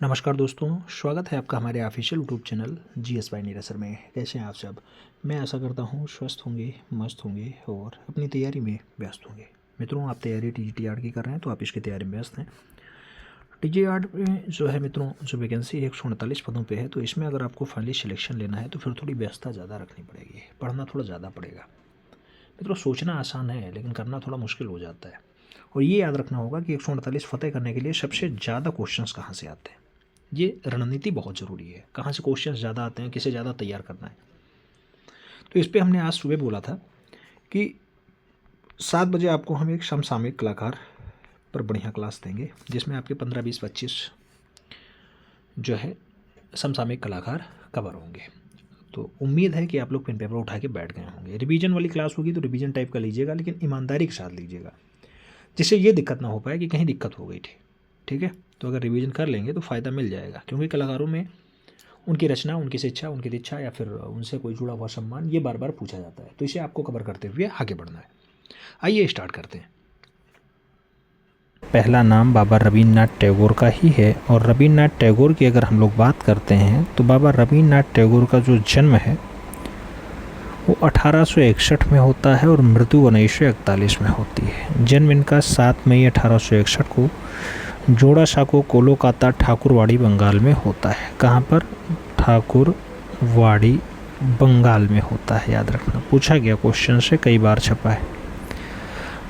नमस्कार दोस्तों, स्वागत है आपका हमारे official YouTube channel GS bye Neeraj sir में। कैसे हैं आप सब? मैं आशा करता हूँ स्वस्थ होंगे, मस्त होंगे और अपनी तैयारी में व्यस्त होंगे। मित्रों, आप तैयारी टीजीटी की कर रहे हैं तो आप इसकी तैयारी में व्यस्त हैं। टीजीटी में जो है मित्रों, जो वैकेंसी 148 पदों पे है, तो इसमें अगर आपको फाइनली सिलेक्शन लेना है तो फिर थोड़ी व्यस्तता ज़्यादा रखनी पड़ेगी, पढ़ना थोड़ा ज़्यादा पड़ेगा। मित्रों, सोचना आसान है लेकिन करना थोड़ा मुश्किल हो जाता है। और ये याद रखना होगा कि 148 फतेह करने के लिए सबसे ज़्यादा क्वेश्चन कहाँ से आते हैं। ये रणनीति बहुत ज़रूरी है, कहाँ से क्वेश्चन ज़्यादा आते हैं, किसे ज़्यादा तैयार करना है। तो इस पर हमने आज सुबह बोला था कि 7 बजे आपको हम एक समसामयिक कलाकार पर बढ़िया क्लास देंगे, जिसमें आपके 15, 20, 25 जो है समसामयिक कलाकार कवर होंगे। तो उम्मीद है कि आप लोग पेन पेपर उठा के बैठ गए होंगे। रिवीजन वाली क्लास होगी तो रिवीजन टाइप का लीजिएगा, लेकिन ईमानदारी के साथ लीजिएगा, जिससे ये दिक्कत ना हो पाए कि कहीं दिक्कत हो गई थी। ठीक है, तो अगर रिवीजन कर लेंगे तो फ़ायदा मिल जाएगा, क्योंकि कलाकारों में उनकी रचना, उनकी शिक्षा, उनकी दीक्षा या फिर उनसे कोई जुड़ा हुआ सम्मान ये बार बार पूछा जाता है। तो इसे आपको कवर करते हुए आगे बढ़ना है। आइए स्टार्ट करते हैं। पहला नाम बाबा रवींद्रनाथ टैगोर का ही है। और रवींद्रनाथ टैगोर की अगर हम लोग बात करते हैं तो बाबा रवींद्रनाथ टैगोर का जो जन्म है वो 1861 में होता है और मृत्यु 1941 में होती है। जन्म इनका 7 मई 1861 को जोड़ासांको कोलकाता ठाकुरवाड़ी बंगाल में होता है। कहाँ पर? ठाकुरवाड़ी बंगाल में होता है, याद रखना, पूछा गया क्वेश्चन से, कई बार छपा है।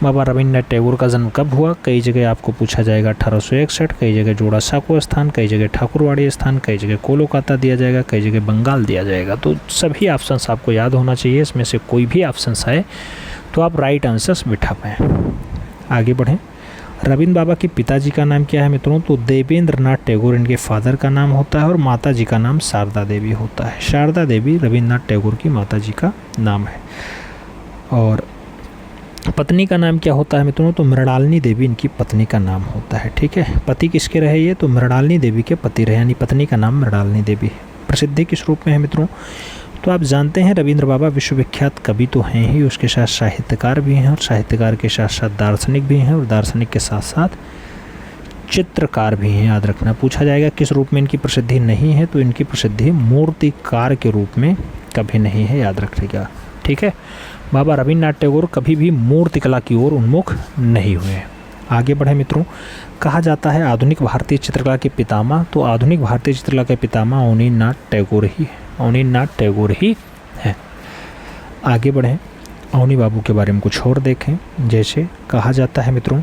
बाबा रवींद्रनाथ टैगोर का जन्म कब हुआ? कई जगह आपको पूछा जाएगा 1861, कई जगह जोड़ासांको स्थान, कई जगह ठाकुरवाड़ी स्थान, कई जगह कोलकाता दिया जाएगा, कई जगह बंगाल दिया जाएगा। तो सभी ऑप्शंस आपको याद होना चाहिए। इसमें से कोई भी ऑप्शंस आए तो आप राइट आंसर्स बिठा पाएँ। आगे बढ़ें। रविंद्र बाबा के पिताजी का नाम क्या है मित्रों? तो देवेंद्र नाथ टैगोर इनके फादर का नाम होता है और माता जी का नाम शारदा देवी होता है। शारदा देवी रविंद्रनाथ टैगोर की माता जी का नाम है। और पत्नी का नाम क्या होता है मित्रों? तो मृणालिनी देवी इनकी पत्नी का नाम होता है। ठीक है, पति किसके रहे ये? तो मृणालिनी देवी के पति रहे, यानी पत्नी का नाम मृणालिनी देवी है। प्रसिद्धि किस रूप में है मित्रों? तो आप जानते हैं रविंद्र बाबा विश्वविख्यात कवि तो हैं ही, उसके साथ साहित्यकार भी हैं और साहित्यकार के साथ साथ दार्शनिक भी हैं और दार्शनिक के साथ साथ चित्रकार भी हैं। याद रखना, पूछा जाएगा किस रूप में इनकी प्रसिद्धि नहीं है, तो इनकी प्रसिद्धि मूर्तिकार के रूप में कभी नहीं है, याद रखिएगा। ठीक है, बाबा रवींद्रनाथ टैगोर कभी भी मूर्तिकला की ओर उन्मुख नहीं हुए। आगे बढ़े मित्रों। कहा जाता है आधुनिक भारतीय चित्रकला के पितामह, तो आधुनिक भारतीय चित्रकला के पितामह अवनीनाथ टैगोर ही है, अवनीनाथ टैगोर ही है। आगे बढ़ें। अवनी बाबू के बारे में कुछ और देखें। जैसे कहा जाता है मित्रों,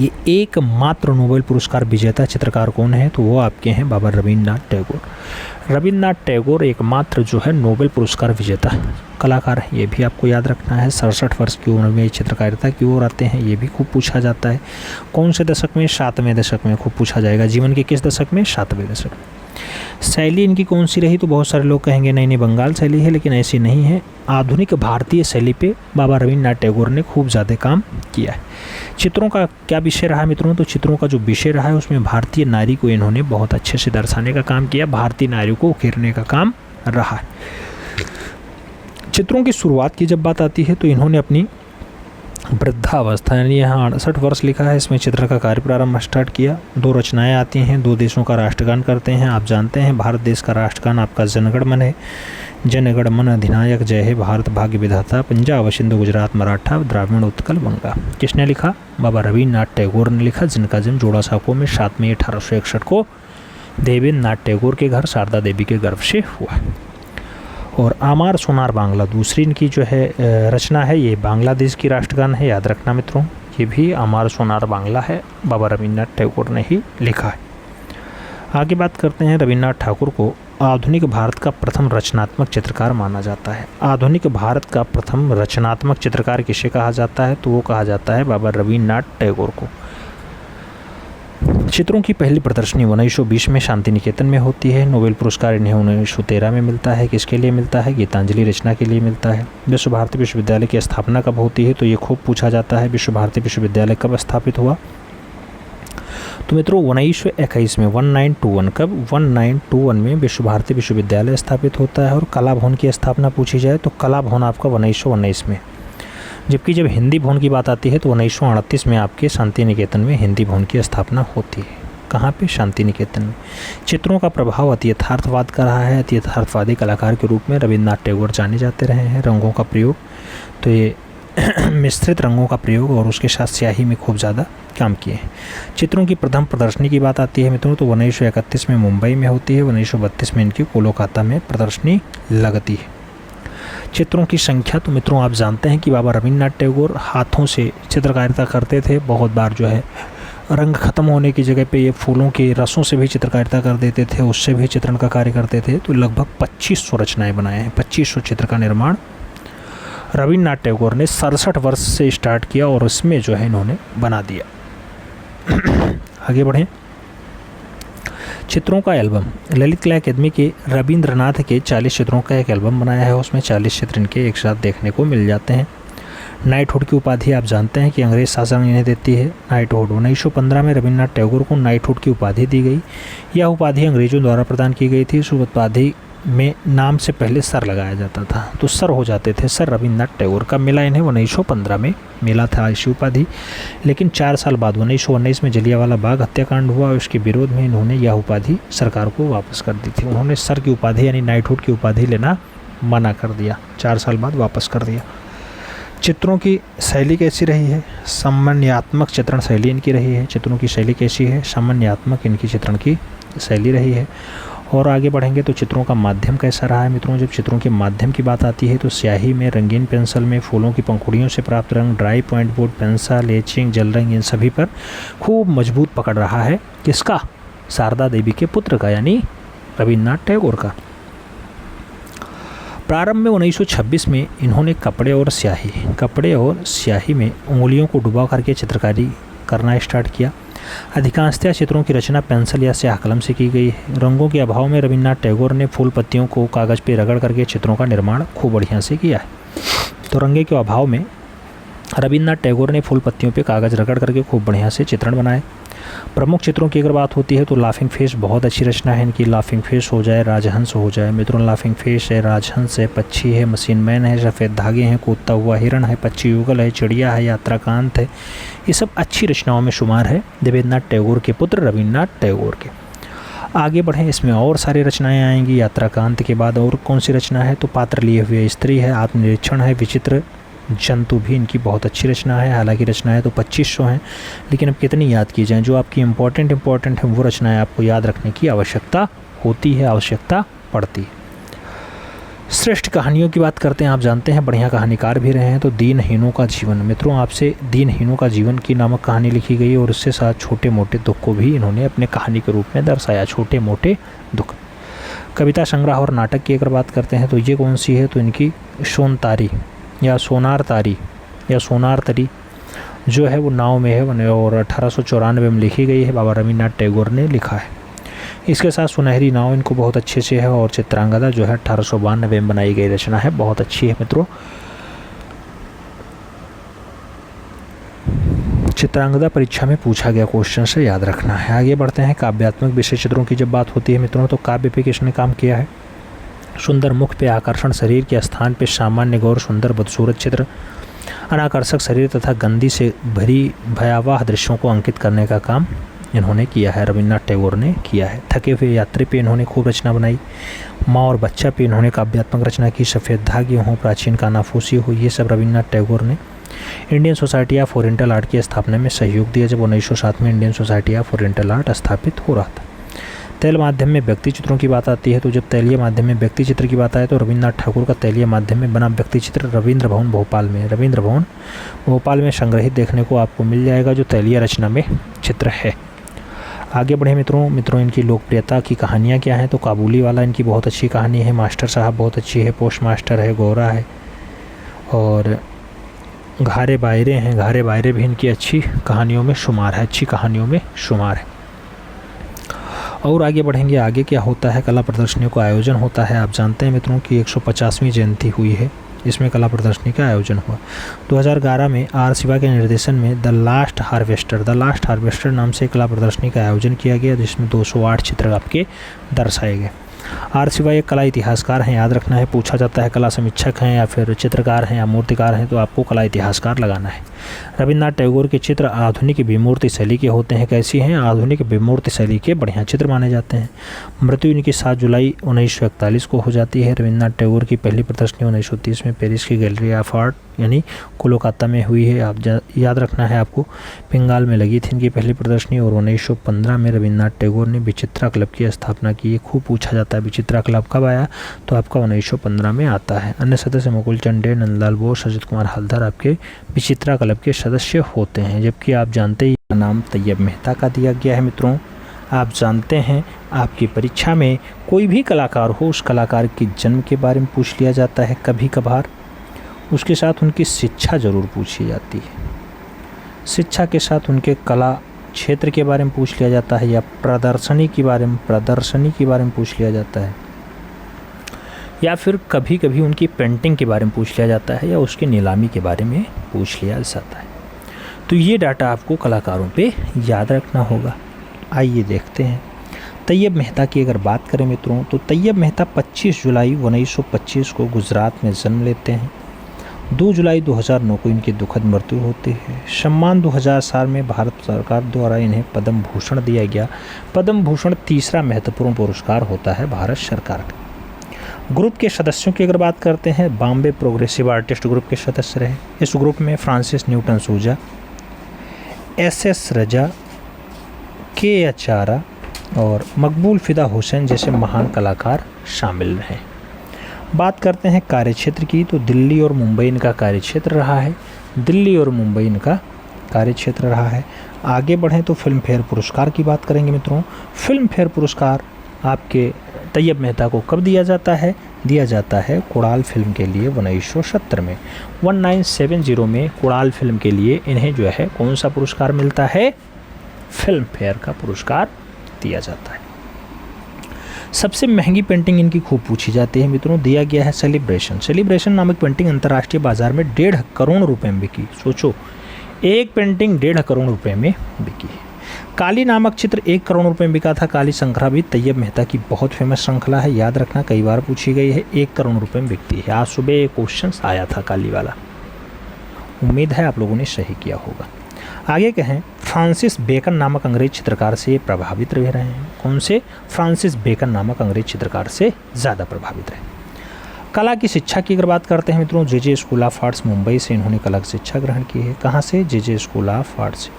ये एकमात्र नोबेल पुरस्कार विजेता चित्रकार कौन है? तो वो आपके हैं बाबा रवींद्रनाथ टैगोर। रवींद्रनाथ टैगोर एकमात्र जो है नोबेल पुरस्कार विजेता कलाकार है, ये भी आपको याद रखना है। 67 वर्ष की उम्र में चित्रकारिता की ओर आते हैं, ये भी खूब पूछा जाता है। कौन से दशक में? 7वें दशक में खूब पूछा जाएगा। जीवन के किस दशक में? 7वें दशक में। शैली इनकी कौन सी रही? तो बहुत सारे लोग कहेंगे नहीं नहीं बंगाल शैली है, लेकिन ऐसी नहीं है। आधुनिक भारतीय शैली पे बाबा रवींद्रनाथ टैगोर ने खूब ज़्यादा काम किया है। चित्रों का क्या विषय रहा मित्रों? तो चित्रों का जो विषय रहा है उसमें भारतीय नारी को इन्होंने बहुत अच्छे से दर्शाने का काम किया, भारतीय नारी को उकेरने का काम रहा है। चित्रों की शुरुआत की जब बात आती है तो इन्होंने अपनी वृद्धावस्था यानी यहाँ 68 वर्ष लिखा है, इसमें चित्र का कार्य प्रारंभ स्टार्ट किया। 2 रचनाएं आती हैं, 2 देशों का राष्ट्रगान करते हैं। आप जानते हैं भारत देश का राष्ट्रगान आपका जनगण मन है। जनगण मन अधिनायक जय हे भारत भाग्य विधाता, पंजाब सिंधु गुजरात मराठा द्राविड़ उत्कल बंगा। किसने लिखा? बाबा रवींद्रनाथ टैगोर ने लिखा, जिनका जन्म जोड़ासांको में 7 मई 1861 को देवेंद्र नाथ टैगोर के घर शारदा देवी के गर्भ से हुआ। और आमार सोनार बांग्ला दूसरी इनकी जो है रचना है, ये बांग्लादेश की राष्ट्रगान है, याद रखना मित्रों। ये भी आमार सोनार बांग्ला है, बाबा रवींद्रनाथ टैगोर ने ही लिखा है। आगे बात करते हैं। रवींद्रनाथ ठाकुर को आधुनिक भारत का प्रथम रचनात्मक चित्रकार माना जाता है। आधुनिक भारत का प्रथम रचनात्मक चित्रकार किसे कहा जाता है? तो वो कहा जाता है बाबा रवींद्रनाथ टैगोर को। चित्रों की पहली प्रदर्शनी 1920 में शांति निकेतन में होती है। नोबेल पुरस्कार इन्हें 1913 में मिलता है। किसके लिए मिलता है? गीतांजलि रचना के लिए मिलता है। विश्व भारती विश्वविद्यालय की स्थापना कब होती है? तो ये खूब पूछा जाता है, विश्व भारती विश्वविद्यालय कब स्थापित हुआ? तो मित्रों 1921 में 1921 कब? 1921 में विश्व भारती विश्वविद्यालय स्थापित होता है। और कला भवन की स्थापना पूछी जाए तो कला भवन आपका 1919 में। जबकि जब हिंदी भवन की बात आती है तो 1938 में आपके शांति निकेतन में हिंदी भवन की स्थापना होती है। कहाँ पे? शांति निकेतन में। चित्रों का प्रभाव अति यथार्थवाद का रहा है। अति यथार्थवादी कलाकार के रूप में रविन्द्रनाथ टैगोर जाने जाते रहे हैं। रंगों का प्रयोग, तो ये मिश्रित रंगों का प्रयोग और उसके साथ स्याही में खूब ज़्यादा काम किए हैं। चित्रों की प्रथम प्रदर्शनी की बात आती है मित्रों, तो 1931 में मुंबई में होती है। 1932 में इनकी कोलकाता में प्रदर्शनी लगती है। चित्रों की संख्या, तो मित्रों आप जानते हैं कि बाबा रविन्द्रनाथ टैगोर हाथों से चित्रकारिता करते थे। बहुत बार जो है रंग ख़त्म होने की जगह पे ये फूलों के रसों से भी चित्रकारिता कर देते थे, उससे भी चित्रण का कार्य करते थे। तो लगभग 2500 रचनाएं बनाए हैं। 2500 चित्र का निर्माण रविन्द्रनाथ टैगोर ने 67 वर्ष से स्टार्ट किया और उसमें जो है इन्होंने बना दिया। आगे चित्रों का एल्बम, ललित कला अकादमी के रविंद्रनाथ के 40 चित्रों का एक एल्बम बनाया है। उसमें 40 चित्र इनके एक साथ देखने को मिल जाते हैं। नाइटहुड की उपाधि आप जानते हैं कि अंग्रेज शासन इन्हें देती है। नाइटहुड 1915 में रविन्द्रनाथ टैगोर को नाइटहुड की उपाधि दी गई। यह उपाधि अंग्रेजों द्वारा प्रदान की गई थी। इस उपाधि में नाम से पहले सर लगाया जाता था, तो सर हो जाते थे। सर रविन्द्रनाथ टैगोर का मिला इन्हें 1915 में मिला था ऐसी उपाधि। लेकिन 4 साल बाद 1919 में जलियांवाला बाग हत्याकांड हुआ और उसके विरोध में इन्होंने यह उपाधि सरकार को वापस कर दी थी। उन्होंने सर की उपाधि यानी नाइटहुड की उपाधि लेना मना कर दिया, 4 साल बाद वापस कर दिया। चित्रों की शैली कैसी रही है? सामान्यात्मक चित्रण शैली इनकी रही है। चित्रों की शैली कैसी है? सामान्यात्मक इनकी चित्रण की शैली रही है। और आगे बढ़ेंगे तो चित्रों का माध्यम कैसा रहा है मित्रों? जब चित्रों के माध्यम की बात आती है तो स्याही में, रंगीन पेंसिल में, फूलों की पंखुड़ियों से प्राप्त रंग, dry point board pencil, etching, जल रंग, इन सभी पर खूब मजबूत पकड़ रहा है। किसका? शारदा देवी के पुत्र का, यानी रविन्द्रनाथ टैगोर का। प्रारंभ में 1926 में इन्होंने कपड़े और स्याही में उंगलियों को डुबा करके चित्रकारी करना स्टार्ट किया। अधिकांशतः चित्रों की रचना पेंसिल या स्याह कलम से की गई है। रंगों के अभाव में रविन्द्रनाथ टैगोर ने फूल पत्तियों को कागज़ पर रगड़ करके चित्रों का निर्माण खूब बढ़िया से किया है। तो रंगे के अभाव में रविन्द्रनाथ टैगोर ने फूल पत्तियों पे कागज़ रगड़ करके खूब बढ़िया से चित्रण बनाए। प्रमुख चित्रों की अगर बात होती है तो लाफिंग फेस बहुत अच्छी रचना है इनकी। लाफिंग फेस हो जाए, राजहंस हो जाए मित्रों, लाफिंग फेस है, राजहंस है, पक्षी है, मशीन मैन है, सफ़ेद धागे हैं, कूदता हुआ हिरण है, पक्षी युगल है, चिड़िया है, यात्राकांत है, ये सब अच्छी रचनाओं में शुमार है देवेंद्रनाथ टैगोर के पुत्र रविन्द्रनाथ टैगोर के। आगे बढ़ें, इसमें और सारी रचनाएं आएंगी। यात्राकांत के बाद और कौन सी रचना है? तो पात्र लिए हुए स्त्री है, आत्मनिरीक्षण है, विचित्र जंतु भी इनकी बहुत अच्छी रचना है। हालांकि रचनाएं तो 2500 हैं, लेकिन अब कितनी याद की जाएँ? जो आपकी इम्पोर्टेंट है वो रचनाएं आपको याद रखने की आवश्यकता होती है, आवश्यकता पड़ती है। श्रेष्ठ कहानियों की बात करते हैं। आप जानते हैं बढ़िया कहानीकार भी रहे हैं। तो दीनहीनों का जीवन, मित्रों आपसे दीनहीनों का जीवन की नामक कहानी लिखी गई और उससे साथ छोटे मोटे दुख को भी इन्होंने अपने कहानी के रूप में दर्शाया। छोटे मोटे दुख। कविता संग्रह और नाटक की अगर बात करते हैं तो ये कौन सी है? तो इनकी सोनतारी या सोनार तारी या सोनार तरी जो है वो नाव में है और 1894 में लिखी गई है। बाबा रविन्द्रनाथ टैगोर ने लिखा है। इसके साथ सुनहरी नाव इनको बहुत अच्छे से है और चित्रांगदा जो है 1892 में बनाई गई रचना है, बहुत अच्छी है मित्रों। चित्रांगदा परीक्षा में पूछा गया क्वेश्चन से याद रखना है। आगे बढ़ते हैं। काव्यात्मक विषय चित्रों की जब बात होती है मित्रों तो काव्य पे किसने काम किया है? सुंदर मुख पे आकर्षण शरीर के स्थान पे सामान्य गौर सुंदर बदसूरत चित्र, अनाकर्षक शरीर तथा गंदी से भरी भयावह दृश्यों को अंकित करने का काम इन्होंने किया है, रविन्द्रनाथ टैगोर ने किया है। थके हुए यात्री पे इन्होंने खूब रचना बनाई। माँ और बच्चा पे इन्होंने काव्यात्मक रचना की। सफ़ेद धागे हों, प्राचीन कानाफूसी हो, ये सब रविन्द्रनाथ टैगोर ने। Indian society of oriental art की स्थापना में सहयोग दिया जब 1907 में Indian society of oriental art स्थापित हो रहा था। तैल माध्यम में व्यक्ति चित्रों की बात आती है तो जब तैलीय माध्यम में व्यक्ति चित्र की बात आए तो रविन्द्रनाथ ठाकुर का तैलीय माध्यम में बना व्यक्ति चित्र रविंद्र भवन भोपाल में संग्रहित देखने को आपको मिल जाएगा, जो तैलीय रचना में चित्र है। आगे बढ़े मित्रों इनकी लोकप्रियता की कहानियाँ क्या हैं? तो काबुली वाला इनकी बहुत अच्छी कहानी है, मास्टर साहब बहुत अच्छी है, पोस्ट मास्टर है, गोरा है और घारे बायरे हैं। घारे बायरे भी इनकी अच्छी कहानियों में शुमार है, अच्छी कहानियों में शुमार है। और आगे बढ़ेंगे। आगे क्या होता है? कला प्रदर्शनियों का आयोजन होता है। आप जानते हैं मित्रों की 150वीं जयंती हुई है, इसमें कला प्रदर्शनी का आयोजन हुआ। 2011 में आर शिवा के निर्देशन में द लास्ट हार्वेस्टर नाम से कला प्रदर्शनी का आयोजन किया गया, जिसमें 208 चित्र आपके दर्शाए गए। आर शिवा एक कला इतिहासकार हैं, याद रखना है। पूछा जाता है कला समीक्षक हैं या फिर चित्रकार हैं या मूर्तिकार हैं, तो आपको कला इतिहासकार लगाना है। रविन्द्रनाथ टैगोर के चित्र आधुनिक विमूर्ति शैली के होते हैं। कैसी हैं? आधुनिक विमूर्ति शैली के बढ़िया चित्र माने जाते हैं। मृत्यु इनकी 7 जुलाई 1941 को हो जाती है। रविन्द्रनाथ टैगोर की पहली प्रदर्शनी 1930 में पेरिस की गैलरी ऑफ आर्ट यानी कोलकाता में हुई है। आप याद रखना है आपको। बंगाल में लगी थी इनकी पहली प्रदर्शनी और 1915 में रविन्द्रनाथ टैगोर ने विचित्रा क्लब की स्थापना की। खूब पूछा जाता है विचित्रा क्लब कब आया, तो आपका 1915 में आता है। अन्य सदस्य मुकुल चंडे, नंदलाल बोस, अजित कुमार हल्दर आपके विचित्रा क्लब के सदस्य होते हैं। जबकि आप जानते ही नाम तैयब मेहता का दिया गया है। मित्रों, आप जानते हैं आपकी परीक्षा में कोई भी कलाकार हो, उस कलाकार के जन्म के बारे में पूछ लिया जाता है कभी कभार। उसके साथ उनकी शिक्षा ज़रूर पूछी जाती है। शिक्षा के साथ उनके कला क्षेत्र के बारे में पूछ लिया जाता है, या प्रदर्शनी के बारे में पूछ लिया जाता है, या फिर कभी कभी उनकी पेंटिंग के बारे में पूछ लिया जाता है, या उसकी नीलामी के बारे में पूछ लिया जाता है। तो ये डाटा आपको कलाकारों पे याद रखना होगा। आइए देखते हैं तैयब मेहता की अगर बात करें मित्रों, तो तैयब मेहता 25 जुलाई 1925 को गुजरात में जन्म लेते हैं। 2 जुलाई 2009 को इनकी दुखद मृत्यु होती है। सम्मान 2004 में भारत सरकार द्वारा इन्हें पद्म भूषण दिया गया। पद्म भूषण तीसरा महत्वपूर्ण पुरस्कार होता है भारत सरकार का। ग्रुप के सदस्यों की अगर बात करते हैं, बॉम्बे प्रोग्रेसिव आर्टिस्ट ग्रुप के सदस्य रहे। इस ग्रुप में फ्रांसिस न्यूटन सूजा, SS रजा, KH आरा और मकबूल फिदा हुसैन जैसे महान कलाकार शामिल रहे। बात करते हैं कार्यक्षेत्र की, तो दिल्ली और मुंबई इनका कार्यक्षेत्र रहा है। आगे बढ़ें तो फिल्म फेयर पुरस्कार की बात करेंगे मित्रों। फिल्म फेयर पुरस्कार आपके तैयब मेहता को कब दिया जाता है? दिया जाता है कुड़ाल फिल्म के लिए 1970 में। 1970 में कुड़ाल फिल्म के लिए इन्हें जो है कौन सा पुरस्कार मिलता है? फिल्म फेयर का पुरस्कार दिया जाता है। सबसे महंगी पेंटिंग इनकी खूब पूछी जाती है मित्रों। दिया गया है सेलिब्रेशन नामक पेंटिंग अंतर्राष्ट्रीय बाजार में 1.5 करोड़ रुपए में बिकी। सोचो, एक पेंटिंग 1.5 करोड़ रुपए में बिकी है। काली नामक चित्र 1 करोड़ रुपए में बिका था। काली श्रृंखला भी तैयब मेहता की बहुत फेमस श्रृंखला है, याद रखना, कई बार पूछी गई है। 1 करोड़ रुपए में बिकती है। आज सुबह एक क्वेश्चन आया था काली वाला, उम्मीद है आप लोगों ने सही किया होगा। आगे कहें, फ्रांसिस बेकन नामक अंग्रेज चित्रकार से प्रभावित रह रहे हैं। कौन से? फ्रांसिस बेकन नामक अंग्रेज चित्रकार से ज़्यादा प्रभावित रहे। कला की शिक्षा की अगर बात करते हैं मित्रों, JJ school of arts Mumbai से इन्होंने कला की शिक्षा ग्रहण की है। कहाँ से? JJ स्कूल ऑफ आर्ट्स से।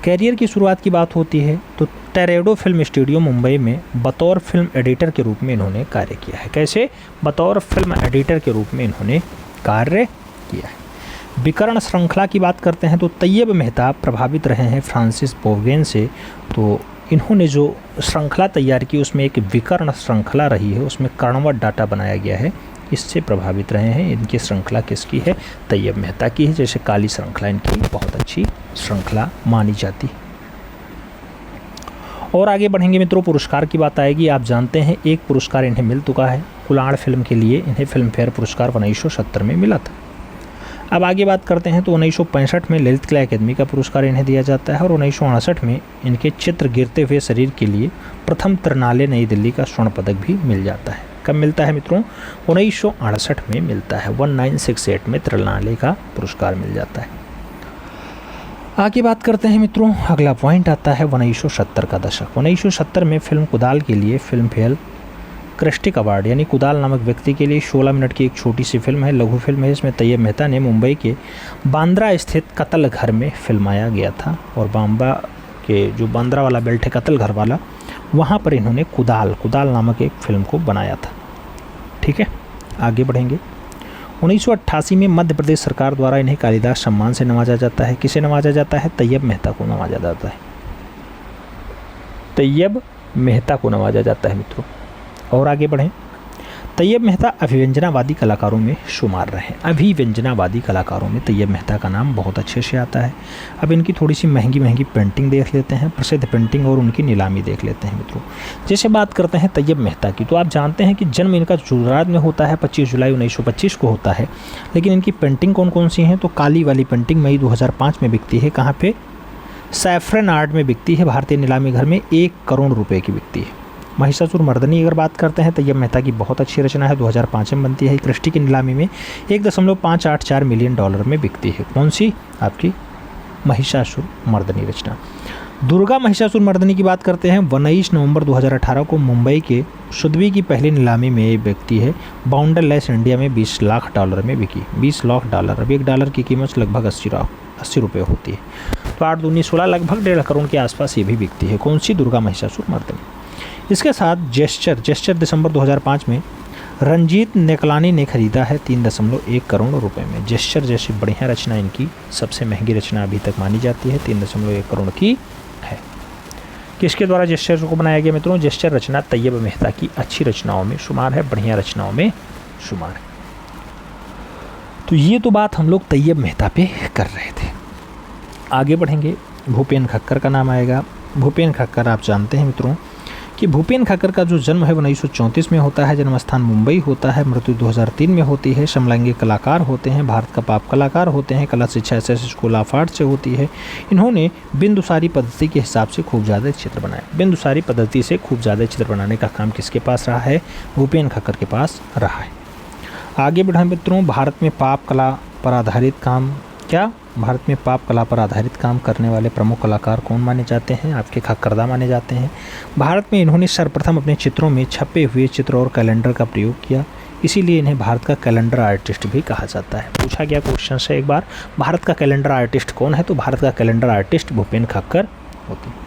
कैरियर की शुरुआत की बात होती है तो टेरेडो फिल्म स्टूडियो मुंबई में बतौर फिल्म एडिटर के रूप में इन्होंने कार्य किया है। कैसे? बतौर फिल्म एडिटर के रूप में इन्होंने कार्य किया है। विकर्ण श्रृंखला की बात करते हैं तो तैयब मेहता प्रभावित रहे हैं फ्रांसिस बोगेन से। तो इन्होंने जो श्रृंखला तैयार की उसमें एक विकर्ण श्रृंखला रही है, उसमें कर्णवत डाटा बनाया गया है, इससे प्रभावित रहे हैं। इनकी श्रृंखला किसकी है? तैयब मेहता की है। जैसे काली श्रृंखला इनकी बहुत अच्छी श्रृंखला मानी जाती है। और आगे बढ़ेंगे मित्रों, पुरस्कार की बात आएगी। आप जानते हैं एक पुरस्कार इन्हें मिल चुका है। कुलाड़ फिल्म के लिए इन्हें फिल्म फेयर पुरस्कार 1970 में मिला था। अब आगे बात करते हैं तो 1965 में ललित कला अकादमी का पुरस्कार इन्हें दिया जाता है और 1968 में इनके चित्र गिरते हुए शरीर के लिए प्रथम त्रिनाले नई दिल्ली का स्वर्ण पदक भी मिल जाता है। कब मिलता है मित्रों? 1968 में मिलता है। 1968 में त्रिनाले का पुरस्कार मिल जाता है। आगे बात करते हैं मित्रों, अगला पॉइंट आता है 1970 का दशक। 1970 में फिल्म कुदाल के लिए फिल्म फेयर क्रिस्टिक अवार्ड यानी कुदाल नामक व्यक्ति के लिए 16 मिनट की एक छोटी सी फिल्म है, लघु फिल्म है। इसमें तैयब मेहता ने मुंबई के बांद्रा स्थित कत्ल घर में फिल्माया गया था और बांबा के जो बांद्रा वाला बेल्ट है कत्ल घर वाला, वहाँ पर इन्होंने कुदाल नामक एक फिल्म को बनाया था। ठीक है, आगे बढ़ेंगे। 1988 में मध्य प्रदेश सरकार द्वारा इन्हें कालिदास सम्मान से नवाजा जाता है। किसे नवाजा जाता है? तैयब मेहता को नवाजा जाता है। तैयब मेहता को नवाजा जाता है मित्रों। और आगे बढ़ें, तैयब मेहता अभिव्यंजनावादी कलाकारों में शुमार रहे। अभिव्यंजनावादी कलाकारों में तैयब मेहता का नाम बहुत अच्छे से आता है। अब इनकी थोड़ी सी महंगी पेंटिंग देख लेते हैं, प्रसिद्ध पेंटिंग और उनकी नीलामी देख लेते हैं मित्रों। जैसे बात करते हैं तैयब मेहता की, तो आप जानते हैं कि जन्म इनका गुजरात में होता है, 25 जुलाई 1925 को होता है। लेकिन इनकी पेंटिंग कौन कौन सी हैं? तो काली वाली पेंटिंग मई 2005 में बिकती है। कहाँ पे? सैफरन आर्ट में बिकती है, भारतीय नीलामी घर में 1 करोड़ रुपए की बिकती है। महिषासुर मर्दनी अगर बात करते हैं तैयब मेहता की बहुत अच्छी रचना है, 2005 में बनती है, क्रिस्टी की नीलामी में 1.584 मिलियन डॉलर में बिकती है। कौन सी? आपकी महिषासुर मर्दनी रचना। दुर्गा महिषासुर मर्दनी की बात करते हैं, 19 नवंबर 2018 को मुंबई के सुदवी की पहली नीलामी में ये बिकती है, बाउंडरलेस इंडिया में 20 लाख डॉलर में बिकी। 20 लाख डॉलर, अब $1 की कीमत लगभग 80 रुपये होती है, तो 8 दूनी 16, लगभग 1.5 करोड़ के आसपास ये भी बिकती है। कौन सी? दुर्गा महिषासुर मर्दनी। इसके साथ जेस्चर दिसंबर 2005 में रंजीत नेकलानी ने खरीदा है 3.1 करोड़ रुपए में। जेस्चर जैसी बढ़िया रचना इनकी सबसे महंगी रचना अभी तक मानी जाती है, 3.1 करोड़ की है। किसके द्वारा जेस्चर को बनाया गया मित्रों? जेस्चर रचना तैयब मेहता की अच्छी रचनाओं में शुमार है, बढ़िया रचनाओं में शुमार है। तो ये तो बात हम लोग तैयब मेहता पे कर रहे थे। आगे बढ़ेंगे, भूपेन खक्कर का नाम आएगा। भूपेन खक्कर आप जानते हैं मित्रों कि भूपेन खक्कर का जो जन्म है वो 1934 में होता है, जन्म स्थान मुंबई होता है, मृत्यु 2003 में होती है। समलैंगिक कलाकार होते हैं, भारत का पॉप कलाकार होते हैं, कला शिक्षा एसएस स्कूल ऑफ आर्ट से होती है। इन्होंने बिंदुसारी पद्धति के हिसाब से खूब ज़्यादा चित्र बनाए। बिंदुसारी पद्धति से खूब ज़्यादा चित्र बनाने का काम किसके पास रहा है? भूपेन खक्कर के पास रहा है। आगे बढ़ें मित्रों, भारत में पॉप कला पर आधारित काम भारत में पॉप कला पर आधारित काम करने वाले प्रमुख कलाकार कौन माने जाते हैं? आपके खक्करदा माने जाते हैं। भारत में इन्होंने सर्वप्रथम अपने चित्रों में छपे हुए चित्र और कैलेंडर का प्रयोग किया, इसीलिए इन्हें भारत का कैलेंडर आर्टिस्ट भी कहा जाता है। पूछा गया क्वेश्चन से एक बार, भारत का कैलेंडर आर्टिस्ट कौन है? तो भारत का कैलेंडर आर्टिस्ट भूपेन खक्कर होते हैं।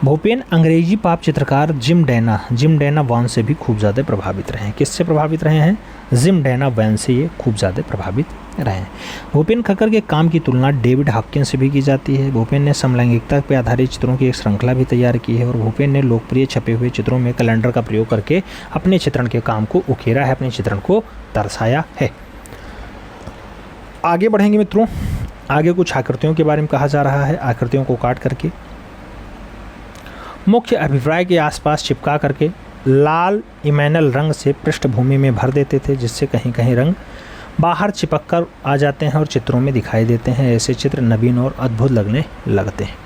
भूपेन अंग्रेजी पॉप चित्रकार जिम डैना वैन से भी खूब ज़्यादा प्रभावित रहे हैं। किससे प्रभावित रहे हैं? जिम डैना वैन से ये खूब ज़्यादा प्रभावित रहे हैं। भूपेन खक्कर के काम की तुलना डेविड हॉकिंस से भी की जाती है। भूपेन ने समलैंगिकता पर आधारित चित्रों की एक श्रृंखला भी तैयार की है और भूपेन ने लोकप्रिय छपे हुए चित्रों में कैलेंडर का प्रयोग करके अपने चित्रण के काम को उकेरा है, अपने चित्रण को दर्शाया है। आगे बढ़ेंगे मित्रों, आगे कुछ आकृतियों के बारे में कहा जा रहा है। आकृतियों को काट करके मुख्य अभिप्राय के आसपास चिपका करके लाल इमेनल रंग से पृष्ठभूमि में भर देते थे, जिससे कहीं कहीं रंग बाहर चिपक कर आ जाते हैं और चित्रों में दिखाई देते हैं। ऐसे चित्र नवीन और अद्भुत लगने लगते हैं।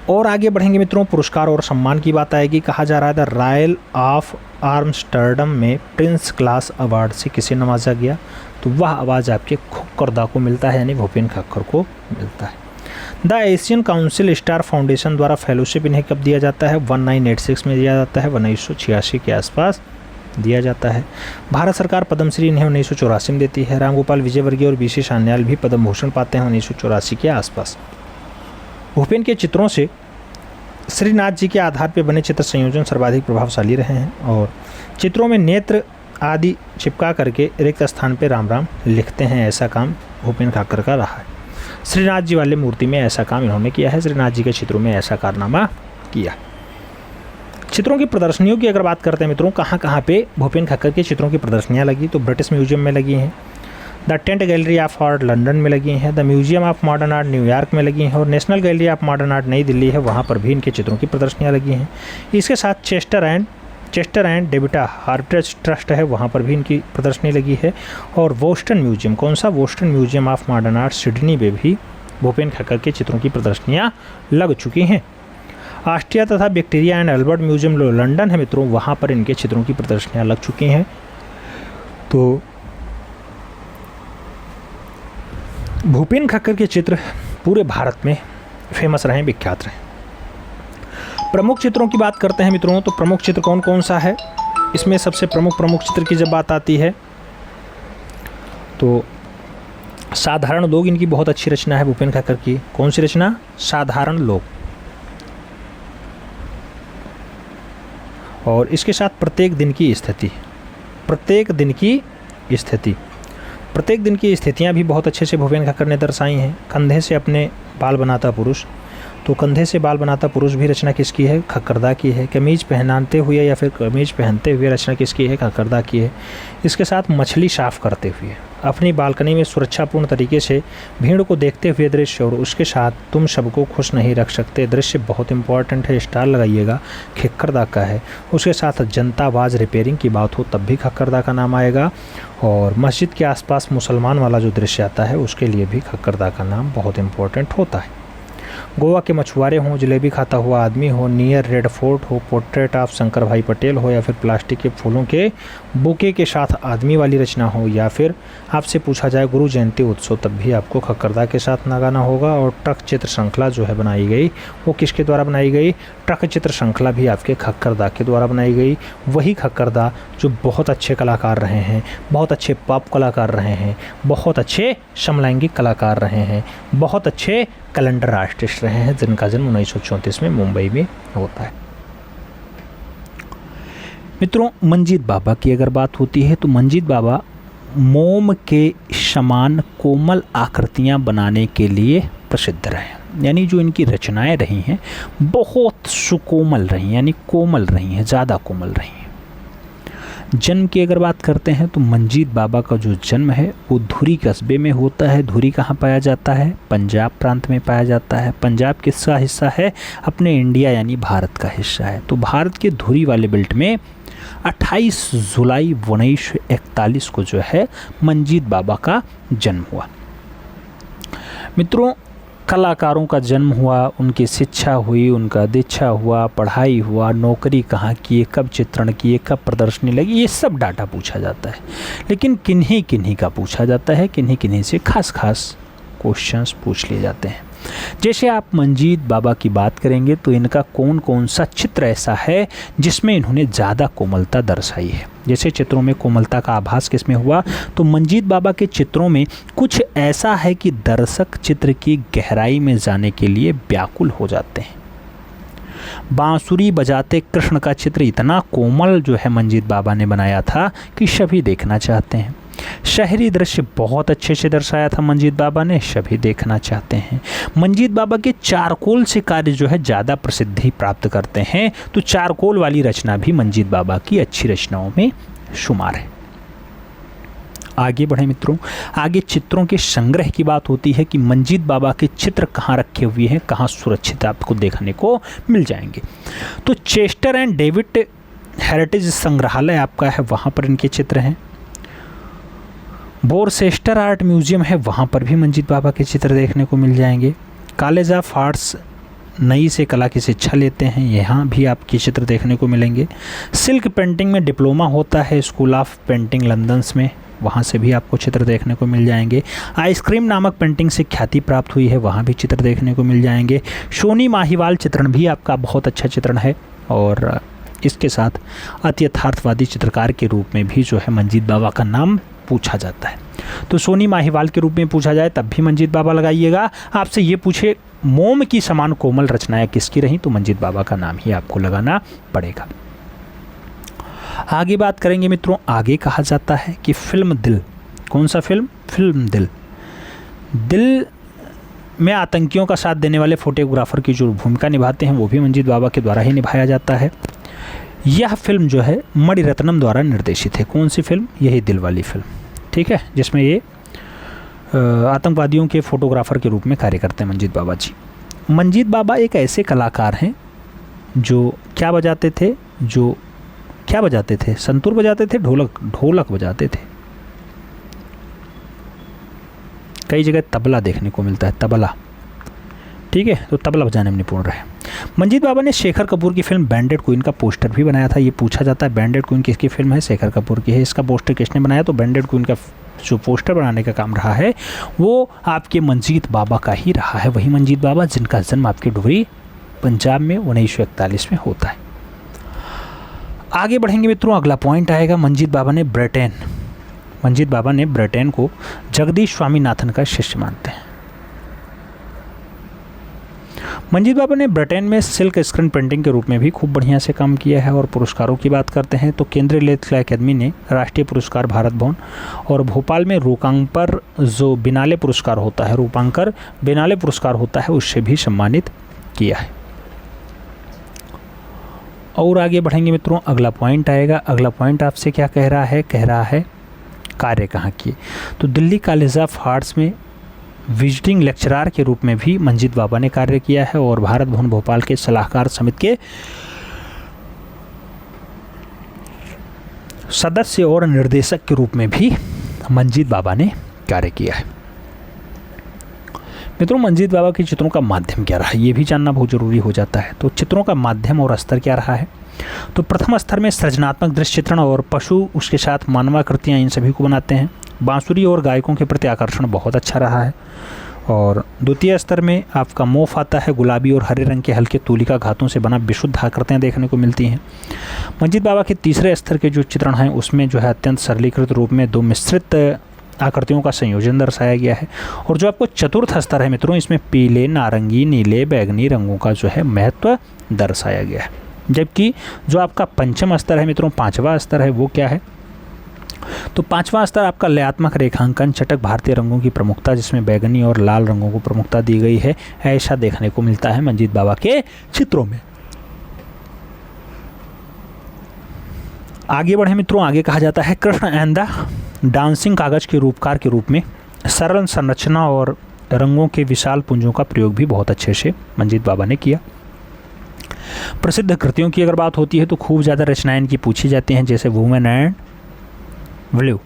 और आगे बढ़ेंगे मित्रों, पुरस्कार और सम्मान की बात आएगी। कहा जा रहा है द रॉयल ऑफ आर्मस्टर्डम में प्रिंस क्लास अवार्ड से किसे नवाजा गया? तो वह आवाज़ आपके खक्करदा को मिलता है, यानी भूपेन खक्कर को मिलता है। The Asian council star foundation द्वारा फेलोशिप इन्हें कब दिया जाता है? 1986 में दिया जाता है, 1986 के आसपास दिया जाता है। भारत सरकार पद्मश्री इन्हें 1984 में देती है। रामगोपाल विजयवर्गीय और बीसी सान्याल भी पद्म भूषण पाते हैं 1984 के आसपास। भूपेन के चित्रों से श्रीनाथ जी के आधार पर बने चित्र संयोजन सर्वाधिक प्रभावशाली रहे हैं और चित्रों में नेत्र आदि चिपका करके रिक्त स्थान पर राम राम लिखते हैं। ऐसा काम भूपेन खक्कर का रहा है। श्रीनाथ जी वाले मूर्ति में ऐसा काम इन्होंने किया है, श्रीनाथ जी के चित्रों में ऐसा कारनामा किया। चित्रों की प्रदर्शनियों की अगर बात करते हैं मित्रों, कहाँ पे भूपेन खक्कर के चित्रों की प्रदर्शनियाँ लगी? तो ब्रिटिश म्यूजियम में लगी हैं, the tent gallery of art London में लगी हैं, the museum of modern art New York में लगी हैं और national gallery of modern art नई दिल्ली है, वहाँ पर भी इनके चित्रों की प्रदर्शनियाँ लगी हैं। इसके साथ चेस्टर एंड डेविटा हार्टेज ट्रस्ट है, वहाँ पर भी इनकी प्रदर्शनी लगी है। और बोस्टन म्यूजियम, कौन सा? Boston museum of modern art Sydney में भी भूपेन खक्कर के चित्रों की प्रदर्शनियाँ लग चुकी हैं। ऑस्ट्रिया तथा Victoria and Albert museum London है मित्रों, वहाँ पर इनके चित्रों की प्रदर्शनियाँ लग चुकी हैं। तो भूपेन खक्कर के चित्र पूरे भारत में फेमस रहे, विख्यात रहे। प्रमुख चित्रों की बात करते हैं मित्रों, तो प्रमुख चित्र कौन कौन सा है? इसमें सबसे प्रमुख चित्र की जब बात आती है तो साधारण लोग इनकी बहुत अच्छी रचना है भूपेन खक्कर की। कौन सी रचना? साधारण लोग। और इसके साथ प्रत्येक दिन की स्थितियाँ भी बहुत अच्छे से भूपेन खक्कर ने दर्शाई हैं। कंधे से अपने बाल बनाता पुरुष, तो कंधे से बाल बनाता पुरुष भी रचना किसकी है? खक्करदा की है। कमीज पहनाते हुए या फिर कमीज पहनते हुए रचना किसकी है? खक्करदा की है। इसके साथ मछली साफ करते हुए, अपनी बालकनी में सुरक्षापूर्ण तरीके से भीड़ को देखते हुए दृश्य और उसके साथ तुम सबको खुश नहीं रख सकते दृश्य बहुत इंपॉर्टेंट है, स्टार लगाइएगा, खक्करदा का है। उसके साथ जनतावाज रिपेयरिंग की बात हो तब भी खक्करदा का नाम आएगा। और मस्जिद के आसपास मुसलमान वाला जो दृश्य आता है उसके लिए भी खक्करदा का नाम बहुत इंपॉर्टेंट होता है। गोवा के मछुआरे हों, जलेबी खाता हुआ आदमी हो, नियर रेड फोर्ट हो, पोर्ट्रेट ऑफ शंकर भाई पटेल हो, या फिर प्लास्टिक के फूलों के बुके के साथ आदमी वाली रचना हो, या फिर आपसे पूछा जाए गुरु जयंती उत्सव, तब भी आपको खक्करदा के साथ ना गाना होगा। और ट्रक चित्र श्रृंखला जो है बनाई गई वो किसके द्वारा बनाई गई? ट्रक चित्र श्रृंखला भी आपके खक्करदा के द्वारा बनाई गई। वही खक्करदा जो बहुत अच्छे कलाकार रहे हैं, बहुत अच्छे पॉप कलाकार रहे हैं, बहुत अच्छे समलैंगिक कलाकार रहे हैं, बहुत अच्छे कैलेंडर आर्टिस्ट रहे हैं, जिनका जन्म 1934 में मुंबई में होता है। मित्रों, मंजीत बाबा की अगर बात होती है तो मंजीत बाबा मोम के समान कोमल आकृतियां बनाने के लिए प्रसिद्ध रहे। यानी जो इनकी रचनाएं रही हैं बहुत सुकोमल रही, यानी कोमल रही हैं, ज़्यादा कोमल रही हैं। जन्म की अगर बात करते हैं तो मंजीत बाबा का जो जन्म है वो धुरी कस्बे में होता है। धुरी कहाँ पाया जाता है? पंजाब प्रांत में पाया जाता है। पंजाब किसका हिस्सा है? अपने इंडिया यानी भारत का हिस्सा है। तो भारत के धुरी वाले बेल्ट में 28 जुलाई 1941 को जो है मंजीत बाबा का जन्म हुआ। मित्रों, कलाकारों का जन्म हुआ, उनकी शिक्षा हुई, उनका दीक्षा हुआ, पढ़ाई हुआ, नौकरी कहाँ किए, कब चित्रण किए, कब प्रदर्शनी लगी, ये सब डाटा पूछा जाता है। लेकिन किन्हीं किन्हीं का पूछा जाता है, किन्हीं किन्हीं से खास खास क्वेश्चंस पूछ लिए जाते हैं। जैसे आप मंजीत बाबा की बात करेंगे तो इनका कौन कौन सा चित्र ऐसा है जिसमें इन्होंने ज़्यादा कोमलता दर्शाई है। जैसे चित्रों में कोमलता का आभास किसमें हुआ? तो मंजीत बाबा के चित्रों में कुछ ऐसा है कि दर्शक चित्र की गहराई में जाने के लिए व्याकुल हो जाते हैं। बांसुरी बजाते कृष्ण का चित्र इतना कोमल जो है मंजीत बाबा ने बनाया था कि सभी देखना चाहते हैं। शहरी दृश्य बहुत अच्छे से दर्शाया था मंजीत बाबा ने, सभी देखना चाहते हैं। मंजीत बाबा के चारकोल से कार्य जो है ज़्यादा प्रसिद्धि प्राप्त करते हैं। तो चारकोल वाली रचना भी मंजीत बाबा की अच्छी रचनाओं में शुमार है। आगे बढ़े मित्रों, आगे चित्रों के संग्रह की बात होती है कि मंजीत बाबा के चित्र कहाँ रखे हुए हैं, कहाँ सुरक्षित आपको देखने को मिल जाएंगे। तो चेस्टर एंड डेविड हेरिटेज संग्रहालय आपका है, वहाँ पर इनके चित्र हैं। बोरसेस्टर आर्ट म्यूजियम है, वहाँ पर भी मंजीत बाबा के चित्र देखने को मिल जाएंगे। कॉलेज ऑफ आर्ट्स नई से कला की शिक्षा लेते हैं, यहाँ भी आपके चित्र देखने को मिलेंगे। सिल्क पेंटिंग में डिप्लोमा होता है स्कूल ऑफ पेंटिंग लंदन्स में, वहाँ से भी आपको चित्र देखने को मिल जाएंगे। आइसक्रीम नामक पेंटिंग से ख्याति प्राप्त हुई है, वहाँ भी चित्र देखने को मिल जाएंगे। सोनी माहीवाल चित्रण भी आपका बहुत अच्छा चित्रण है, और इसके साथ अति यथार्थवादी चित्रकार के रूप में भी जो है मंजीत बाबा का नाम पूछा जाता है। तो सोनी माहीवाल के रूप में पूछा जाए तब भी मंजीत बाबा लगाइएगा। आपसे ये पूछे मोम की समान कोमल रचनाएं किसकी रहीं, तो मंजीत बाबा का नाम ही आपको लगाना पड़ेगा। आगे बात करेंगे मित्रों, आगे कहा जाता है कि फिल्म दिल, कौन सा फिल्म? फिल्म दिल। दिल में आतंकियों का साथ देने वाले फोटोग्राफर की जो भूमिका निभाते हैं वो भी मंजीत बाबा के द्वारा ही निभाया जाता है। यह फिल्म जो है मणिरत्नम द्वारा निर्देशित है। कौन सी फिल्म? यही दिल वाली फिल्म, ठीक है, जिसमें ये आतंकवादियों के फोटोग्राफर के रूप में कार्य करते हैं मंजीत बाबा जी। मंजीत बाबा एक ऐसे कलाकार हैं जो क्या बजाते थे? संतूर बजाते थे, ढोलक बजाते थे। कई जगह तबला देखने को मिलता है, तबला, ठीक है, तो तबला बजाने में निपुण रहे। मंजीत बाबा ने शेखर कपूर की फिल्म बैंडेड क्वीन का पोस्टर भी बनाया था। ये पूछा जाता है बैंडेड क्वीन किसकी फिल्म है? शेखर कपूर की है। इसका पोस्टर किसने बनाया? तो बैंडेड क्वीन का जो पोस्टर बनाने का काम रहा है वो आपके मंजीत बाबा का ही रहा है। वही मंजीत बाबा जिनका जन्म आपके डुगरी पंजाब में 1941 में होता है। आगे बढ़ेंगे मित्रों, अगला पॉइंट आएगा मंजीत बाबा ने ब्रिटेन को जगदीश स्वामीनाथन का शिष्य मानते हैं। मंजीत बाबा ने ब्रिटेन में सिल्क स्क्रीन पेंटिंग के रूप में भी खूब बढ़िया से काम किया है। और पुरस्कारों की बात करते हैं तो केंद्रीय ललित कला अकादमी ने राष्ट्रीय पुरस्कार भारत भवन और भोपाल में रूपांकर जो बिनाले पुरस्कार होता है उससे भी सम्मानित किया है। और आगे बढ़ेंगे मित्रों, अगला पॉइंट आएगा। अगला पॉइंट आपसे क्या कह रहा है कार्य कहाँ किए? तो दिल्ली कॉलेज ऑफ आर्ट्स में विजिटिंग लेक्चरर के रूप में भी मंजीत बाबा ने कार्य किया है। और भारत भवन भोपाल के सलाहकार समिति के सदस्य और निर्देशक के रूप में भी मंजीत बाबा ने कार्य किया है। मित्रों मंजीत बाबा के चित्रों का माध्यम क्या रहा है, ये भी जानना बहुत ज़रूरी हो जाता है। तो चित्रों का माध्यम और स्तर क्या रहा है, तो प्रथम स्तर में सृजनात्मक दृश्य चित्रण और पशु उसके साथ मानवाकृतियाँ, इन सभी को बनाते हैं। बांसुरी और गायकों के प्रति आकर्षण बहुत अच्छा रहा है। और द्वितीय स्तर में आपका मोफ आता है, गुलाबी और हरे रंग के हल्के तूलिका घातों से बना विशुद्ध आकृतियाँ देखने को मिलती हैं। मंजीत बाबा के तीसरे स्तर के जो चित्रण हैं उसमें जो है अत्यंत सरलीकृत रूप में दो मिश्रित आकृतियों का संयोजन दर्शाया गया है। और जो आपको चतुर्थ स्तर है मित्रों, इसमें पीले, नारंगी, नीले, बैगनी रंगों का जो है महत्व दर्शाया गया है। जबकि जो आपका पंचम स्तर है मित्रों, पाँचवा स्तर है, वो क्या है, तो पांचवा स्तर आपका लयात्मक रेखांकन, चटक भारतीय रंगों की प्रमुखता, जिसमें बैगनी और लाल रंगों को प्रमुखता दी गई है, ऐसा देखने को मिलता है मंजीत बाबा के चित्रों में। आगे बढ़े मित्रों, आगे कहा जाता है कृष्ण एंड द डांसिंग कागज के रूपकार के रूप में सरल संरचना और रंगों के विशाल पुंजों का प्रयोग भी बहुत अच्छे से मंजीत बाबा ने किया। प्रसिद्ध कृतियों की अगर बात होती है तो खूब ज़्यादा रचनाएं इनकी पूछी जाती हैं, जैसे women and blue.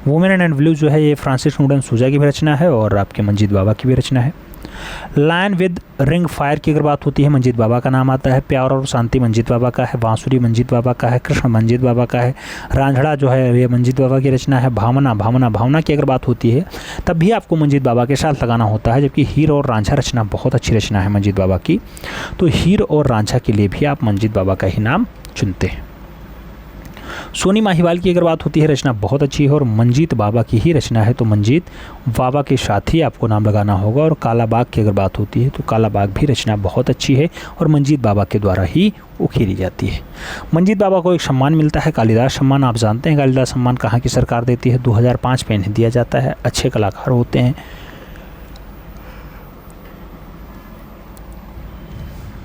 Women and blue जो है ये फ्रांसिस नूडन सूजा की भी रचना है और आपके मंजीत बाबा की भी रचना है। लायन विद रिंग फायर की अगर बात होती है, मंजीत बाबा का नाम आता है। प्यार और शांति मंजीत बाबा का है। बांसुरी मंजीत बाबा का है। कृष्ण मंजीत बाबा का है। रांझड़ा जो है ये मंजीत बाबा की रचना है। भावना की अगर बात होती है तब भी आपको मंजीत बाबा के साथ लगाना होता है, जबकि हीर और रांझा रचना बहुत अच्छी रचना है मंजीत बाबा की, तो हीर और रांझा के लिए भी आप मंजीत बाबा का ही नाम चुनते हैं। सोनी माहिवाल की अगर बात होती है, रचना बहुत अच्छी है और मंजीत बाबा की ही रचना है, तो मंजीत बाबा के साथ ही आपको नाम लगाना होगा। और काला बाग की अगर बात होती है तो काला बाग भी रचना बहुत अच्छी है और मंजीत बाबा के द्वारा ही उकेरी जाती है। मंजीत बाबा को एक सम्मान मिलता है, कालिदास सम्मान। आप जानते हैं कालिदास सम्मान कहाँ की सरकार देती है, 2005 में इन्हें दिया जाता है। अच्छे कलाकार होते हैं।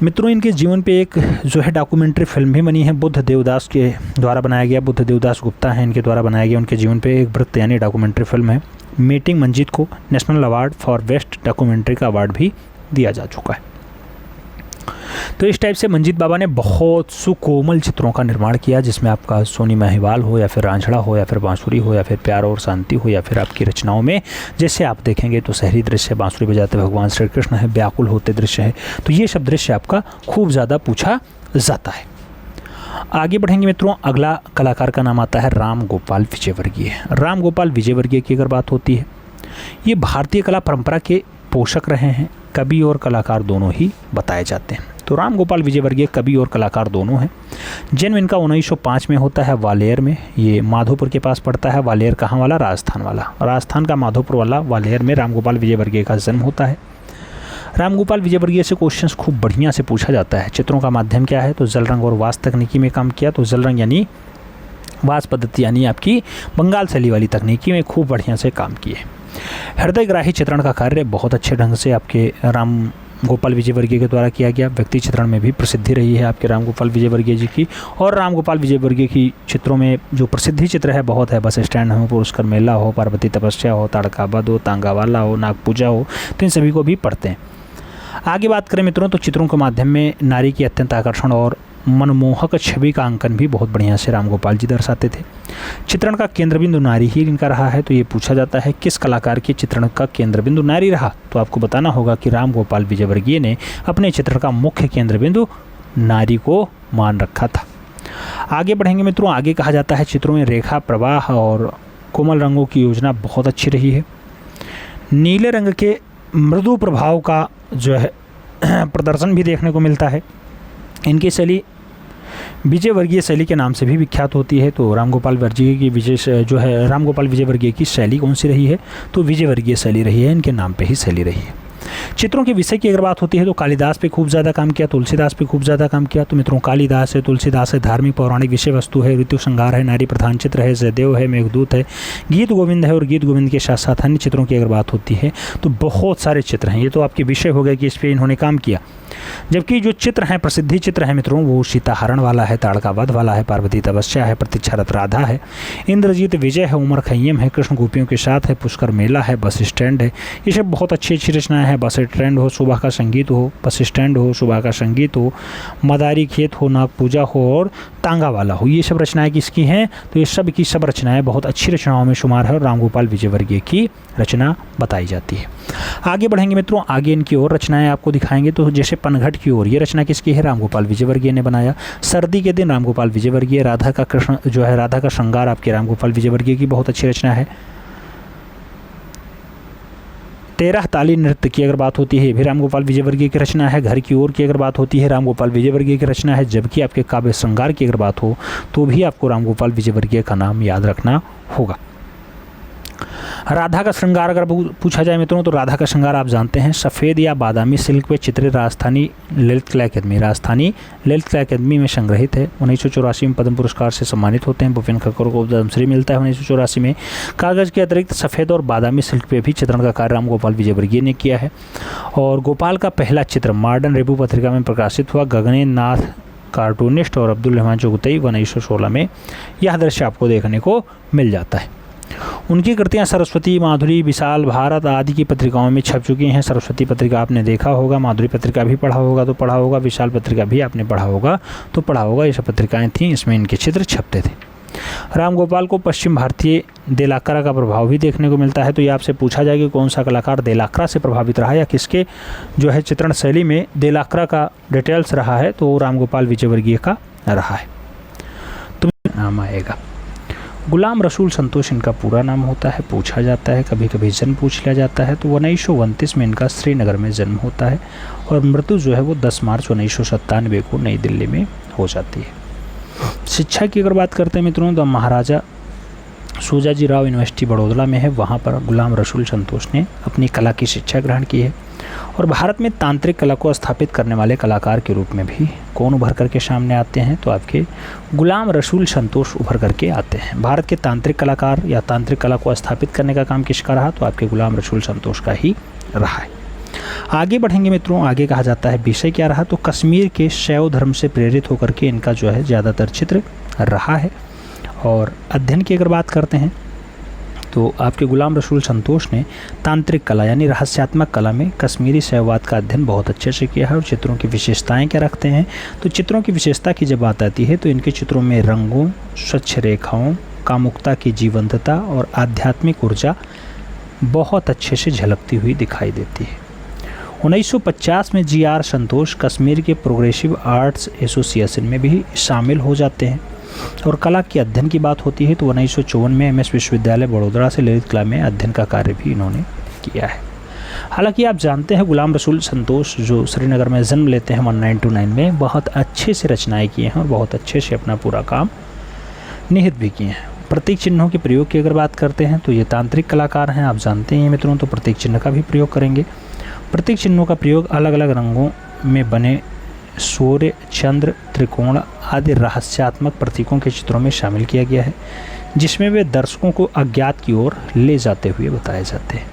मित्रों इनके जीवन पे एक जो है डॉक्यूमेंट्री फिल्म भी बनी है, बुद्ध देवदास के द्वारा बनाया गया। बुद्ध देवदास गुप्ता है इनके द्वारा बनाया गया। उनके जीवन पे एक वृत्त यानी डॉक्यूमेंट्री फिल्म है। मीटिंग मंजीत को national award for best documentary का अवार्ड भी दिया जा चुका है। तो इस टाइप से मंजीत बाबा ने बहुत सुकोमल चित्रों का निर्माण किया, जिसमें आपका सोनी महिवाल हो या फिर रांझड़ा हो या फिर बांसुरी हो या फिर प्यार और शांति हो या फिर आपकी रचनाओं में जैसे आप देखेंगे तो शहरी दृश्य, बांसुरी बजाते भगवान श्री कृष्ण है, व्याकुल होते दृश्य है, तो ये सब दृश्य आपका खूब ज़्यादा पूछा जाता है। आगे बढ़ेंगे मित्रों, अगला कलाकार का नाम आता है राम गोपाल विजयवर्गीय। राम गोपाल विजयवर्गीय की अगर बात होती है, ये भारतीय कला परंपरा के पोषक रहे हैं। कवि और कलाकार दोनों ही बताए जाते हैं। तो राम गोपाल विजयवर्गीय कवि और कलाकार दोनों हैं। जन्म इनका 1905 में होता है ग्वालियर में। ये माधोपुर के पास पड़ता है। ग्वालियर कहाँ वाला? राजस्थान वाला। राजस्थान का माधोपुर वाला ग्वालियर में राम गोपाल विजयवर्गीय का जन्म होता है। राम गोपाल विजयवर्गीय से क्वेश्चंस खूब बढ़िया से पूछा जाता है। चित्रों का माध्यम क्या है, तो जल रंग और वास तकनीकी में काम किया। तो जल रंग यानी वास पद्धति यानी आपकी बंगाल शैली वाली तकनीकी में खूब बढ़िया से काम किए। हृदयग्राही चित्रण का कार्य बहुत अच्छे ढंग से आपके राम गोपाल विजयवर्गीय के द्वारा किया गया। व्यक्ति चित्रण में भी प्रसिद्धि रही है आपके राम गोपाल विजयवर्गीय जी की। और राम गोपाल विजयवर्गीय की चित्रों में जो प्रसिद्धि चित्र है बहुत है। बस स्टैंड हो, पुरस्कार मेला हो, पार्वती तपस्या हो, ताड़काबद हो, तांगावाला हो, नाग पूजा हो, तो इन सभी को भी पढ़ते हैं। आगे बात करें मित्रों तो चित्रों के माध्यम में नारी की अत्यंत आकर्षण और मनमोहक छवि का अंकन भी बहुत बढ़िया से राम गोपाल जी दर्शाते थे। चित्रण का केंद्र बिंदु नारी ही इनका रहा है। तो ये पूछा जाता है किस कलाकार के चित्रण का केंद्र बिंदु नारी रहा, तो आपको बताना होगा कि राम गोपाल विजयवर्गीय ने अपने चित्रण का मुख्य केंद्र बिंदु नारी को मान रखा था। आगे बढ़ेंगे मित्रों, आगे कहा जाता है चित्रों में रेखा प्रवाह और कोमल रंगों की योजना बहुत अच्छी रही है। नीले रंग के मृदु प्रभाव का जो है प्रदर्शन भी देखने को मिलता है। इनकी शैली विजयवर्गीय शैली के नाम से भी विख्यात होती है। तो राम गोपाल वर्गीय की राम गोपाल विजयवर्गीय की शैली कौन सी रही है, तो विजयवर्गीय शैली रही है। इनके नाम पे ही शैली रही है। चित्रों के विषय की अगर बात होती है तो कालिदास पे खूब ज़्यादा काम किया, तुलसीदास पे खूब ज़्यादा काम किया। तो मित्रों कालिदास है, तुलसीदास है, धार्मिक पौराणिक विषय वस्तु है, ऋतु संहार है, नारी प्रधान चित्र है, जयदेव है, मेघदूत है, गीत गोविंद है। और गीत गोविंद के साथ साथ अन्य चित्रों की अगर बात होती है तो बहुत सारे चित्र हैं। ये तो आपके विषय हो गए कि इस पर इन्होंने काम किया। जबकि जो चित्र हैं, प्रसिद्धि चित्र हैं मित्रों, वो सीताहरण वाला है, ताड़कावध वाला है, पार्वती तपस्या है, प्रतीक्षारत राधा है, इंद्रजीत विजय है, उमर खय्यम है, कृष्ण गोपियों के साथ है, पुष्कर मेला है, बस स्टैंड है। ये सब बहुत अच्छी अच्छी रचनाएं हैं। है बस स्टैंड हो, सुबह का संगीत हो, बस स्टैंड हो, सुबह का संगीत हो, मदारी खेत हो, नाग पूजा हो और तांगा वाला हो। ये सब रचनाएं किसकी हैं? तो ये सब की सब रचनाएं बहुत अच्छी रचनाओं में शुमार है और रामगोपाल विजयवर्गीय की रचना बताई जाती है। आगे बढ़ेंगे मित्रों, आगे इनकी और रचनाएं आपको दिखाएंगे। तो जैसे पनघट की ओर, ये रचना किसकी है? रामगोपाल विजयवर्गीय ने बनाया। सर्दी के दिन रामगोपाल विजयवर्गीय। राधा का कृष्ण जो है, राधा का श्रृंगार आपके रामगोपाल विजयवर्गीय की बहुत अच्छी रचना है। 13 ताली नृत्य की अगर बात होती है, भी रामगोपाल विजयवर्गीय की रचना है। घर की ओर की अगर बात होती है, रामगोपाल विजयवर्गीय की रचना है। जबकि आपके काव्य श्रृंगार की अगर बात हो तो भी आपको रामगोपाल विजयवर्गीय का नाम याद रखना होगा। राधा का श्रृंगार अगर पूछा जाए मित्रों, तो राधा का श्रृंगार आप जानते हैं सफ़ेद या बादामी सिल्क पे चित्रित राजस्थानी ललित कला अकादमी, राजस्थानी ललित कला अकादमी में संग्रहित है। 1984 में पद्म पुरस्कार से सम्मानित होते हैं। भूपेन खक्कर को पद्मश्री मिलता है 1984 में। कागज़ के अतिरिक्त सफ़ेद और बादामी सिल्क पे भी चित्रण का कार्य रामगोपाल विजयवर्गीय ने किया है। और गोपाल का पहला चित्र मॉडर्न रेबू पत्रिका में प्रकाशित हुआ। गगने नाथ कार्टूनिस्ट और अब्दुल रहमान चुगतई 1916 में यह दृश्य आपको देखने को मिल जाता है। उनकी कृतियां सरस्वती, माधुरी, विशाल भारत आदि की पत्रिकाओं में छप चुकी हैं। सरस्वती पत्रिका आपने देखा होगा, माधुरी पत्रिका भी पढ़ा होगा तो पढ़ा होगा, विशाल पत्रिका भी आपने पढ़ा होगा तो पढ़ा होगा। ये सब पत्रिकाएं थीं, इसमें इनके चित्र छपते थे। रामगोपाल को पश्चिम भारतीय देलाक्रा का प्रभाव भी देखने को मिलता है। तो ये आपसे पूछा जाए कि कौन सा कलाकार देलाक्रा से प्रभावित रहा या किसके जो है चित्रण शैली में देलाक्रा का डिटेल्स रहा है, तो रामगोपाल विजयवर्गीय का रहा है। तो नाम आएगा। गुलाम रसूल संतोष इनका पूरा नाम होता है, पूछा जाता है, कभी कभी जन्म पूछ लिया जाता है। तो 1929 में इनका श्रीनगर में जन्म होता है और मृत्यु जो है वो 10 मार्च 1997 को नई दिल्ली में हो जाती है। शिक्षा की अगर बात करते हैं मित्रों, तो महाराजा सूजाजी राव यूनिवर्सिटी बड़ौदा में है, वहाँ पर गुलाम रसूल संतोष ने अपनी कला की शिक्षा ग्रहण की है। और भारत में तांत्रिक कला को स्थापित करने वाले कलाकार के रूप में भी कौन उभर करके सामने आते हैं? तो आपके गुलाम रसूल संतोष उभर करके आते हैं। भारत के तांत्रिक कलाकार या तांत्रिक कला को स्थापित करने का काम किसका रहा? तो आपके गुलाम रसूल संतोष का ही रहा है। आगे बढ़ेंगे मित्रों, आगे कहा जाता है विषय क्या रहा? तो कश्मीर के शैव धर्म से प्रेरित होकर के इनका जो है ज़्यादातर चित्र रहा है। और अध्ययन की अगर बात करते हैं तो आपके गुलाम रसूल संतोष ने तांत्रिक कला यानी रहस्यात्मक कला में कश्मीरी शैववाद का अध्ययन बहुत अच्छे से किया है। और चित्रों की विशेषताएं क्या रखते हैं? तो चित्रों की विशेषता की जब बात आती है तो इनके चित्रों में रंगों, स्वच्छ रेखाओं, कामुकता की जीवंतता और आध्यात्मिक ऊर्जा बहुत अच्छे से झलकती हुई दिखाई देती है। 1950 में GR संतोष कश्मीर के प्रोग्रेसिव आर्ट्स एसोसिएशन में भी शामिल हो जाते हैं। और कला के अध्ययन की बात होती है तो 1954 में MS विश्वविद्यालय बड़ौदा से ललित कला में अध्ययन का कार्य भी इन्होंने किया है। हालांकि आप जानते हैं गुलाम रसूल संतोष जो श्रीनगर में जन्म लेते हैं 1929 में, बहुत अच्छे से रचनाएं किए हैं और बहुत अच्छे से अपना पूरा काम निहित भी किए हैं। प्रतीक चिन्हों के प्रयोग की अगर बात करते हैं तो ये तांत्रिक कलाकार हैं, आप जानते हैं मित्रों, तो प्रतीक चिन्ह का भी प्रयोग करेंगे। प्रतीक चिन्हों का प्रयोग अलग अलग रंगों में बने सूर्य, चंद्र, त्रिकोण आदि रहस्यात्मक प्रतीकों के चित्रों में शामिल किया गया है, जिसमें वे दर्शकों को अज्ञात की ओर ले जाते हुए बताए जाते हैं।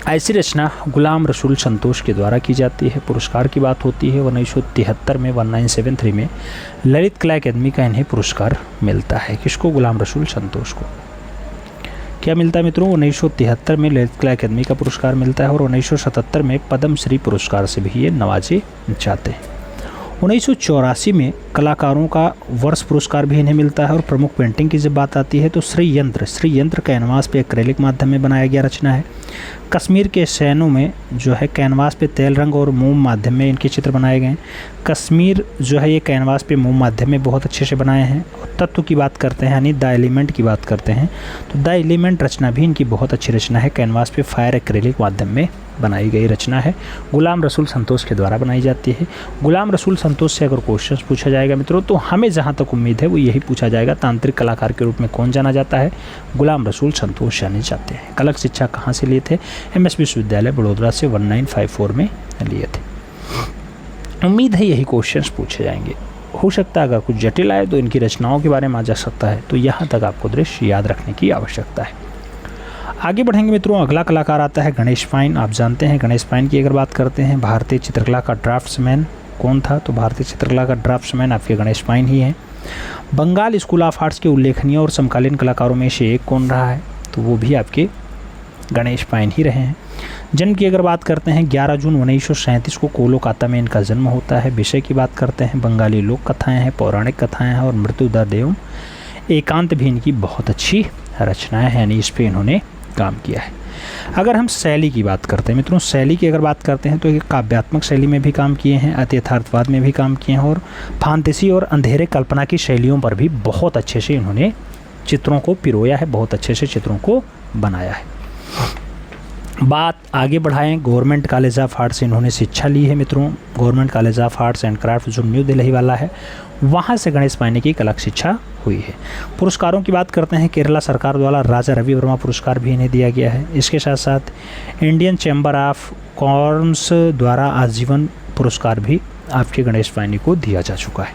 ऐसी रचना गुलाम रसूल संतोष के द्वारा की जाती है। पुरस्कार की बात होती है 1973 में 1973 में ललित कला अकादमी का इन्हें पुरस्कार मिलता है। किसको? गुलाम रसूल संतोष को। क्या मिलता है मित्रों? 1973 में ललित कला अकादमी का पुरस्कार मिलता है और 1977 में पद्मश्री पुरस्कार से भी ये नवाजे जाते हैं। 1984 में कलाकारों का वर्ष पुरस्कार भी इन्हें मिलता है। और प्रमुख पेंटिंग की जब बात आती है तो श्री यंत्र कैनवास पे एक्रेलिक माध्यम में बनाया गया रचना है। कश्मीर के सैनों में जो है कैनवास पे तेल रंग और मोम माध्यम में इनके चित्र बनाए गए हैं। कश्मीर जो है ये कैनवास पे मोम माध्यम में बहुत अच्छे से बनाए हैं। और तत्व की बात करते हैं यानी द एलिमेंट की बात करते हैं तो द एलिमेंट रचना भी इनकी बहुत अच्छी रचना है। कैनवास पे फायर एक्रेलिक माध्यम में बनाई गई रचना है। गुलाम रसूल संतोष के द्वारा बनाई जाती है। गुलाम रसूल संतोष से अगर क्वेश्चन पूछा जाएगा मित्रों तो हमें जहाँ तक उम्मीद है वो यही पूछा जाएगा, तांत्रिक कलाकार के रूप में कौन जाना जाता है? गुलाम रसूल संतोष जाने जाते हैं। कला शिक्षा कहाँ से लिए थे? MS विश्वविद्यालय बड़ौदा से 1954 में लिए थे। उम्मीद है यही क्वेश्चंस पूछे जाएंगे। हो सकता है अगर कुछ जटिल आए तो इनकी रचनाओं के बारे में आ जा सकता है, तो यहाँ तक आपको दृश्य याद रखने की आवश्यकता है। आगे बढ़ेंगे मित्रों, अगला कलाकार आता है गणेश फाइन। आप जानते हैं गणेश फाइन की अगर बात करते हैं भारतीय चित्रकला का ड्राफ्ट्समैन कौन था? तो भारतीय चित्रकला का ड्राफ्ट्समैन आपके गणेश फाइन ही हैं। बंगाल स्कूल ऑफ आर्ट्स के उल्लेखनीय और समकालीन कलाकारों में से एक कौन रहा है? तो वो भी आपके गणेश पायन ही रहे हैं। जन्म की अगर बात करते हैं 11 जून 1937 को कोलकाता में इनका जन्म होता है। विषय की बात करते हैं बंगाली लोक कथाएँ हैं, पौराणिक कथाएँ हैं और मृत्युदर एवं एकांत भी इनकी बहुत अच्छी रचनाएँ हैं, यानी इस पर इन्होंने काम किया है। अगर हम शैली की बात करते हैं मित्रों, शैली की अगर बात करते हैं तो ये काव्यात्मक शैली में भी काम किए हैं, अति यथार्थवाद में भी काम किए हैं और फांटेसी और अंधेरे कल्पना की शैलियों पर भी बहुत अच्छे से इन्होंने चित्रों को पिरोया है, बहुत अच्छे से चित्रों को बनाया है। बात आगे बढ़ाएं, गवर्नमेंट कॉलेज ऑफ आर्ट्स से इन्होंने शिक्षा ली है मित्रों। Government college of arts and craft जो न्यू दिल्ली वाला है, वहाँ से गणेश पायनी की कला शिक्षा हुई है। पुरस्कारों की बात करते हैं, केरला सरकार द्वारा राजा रवि वर्मा पुरस्कार भी इन्हें दिया गया है। इसके साथ साथ इंडियन चैम्बर ऑफ कॉमर्स द्वारा आजीवन पुरस्कार भी आपके गणेश पायनी को दिया जा चुका है।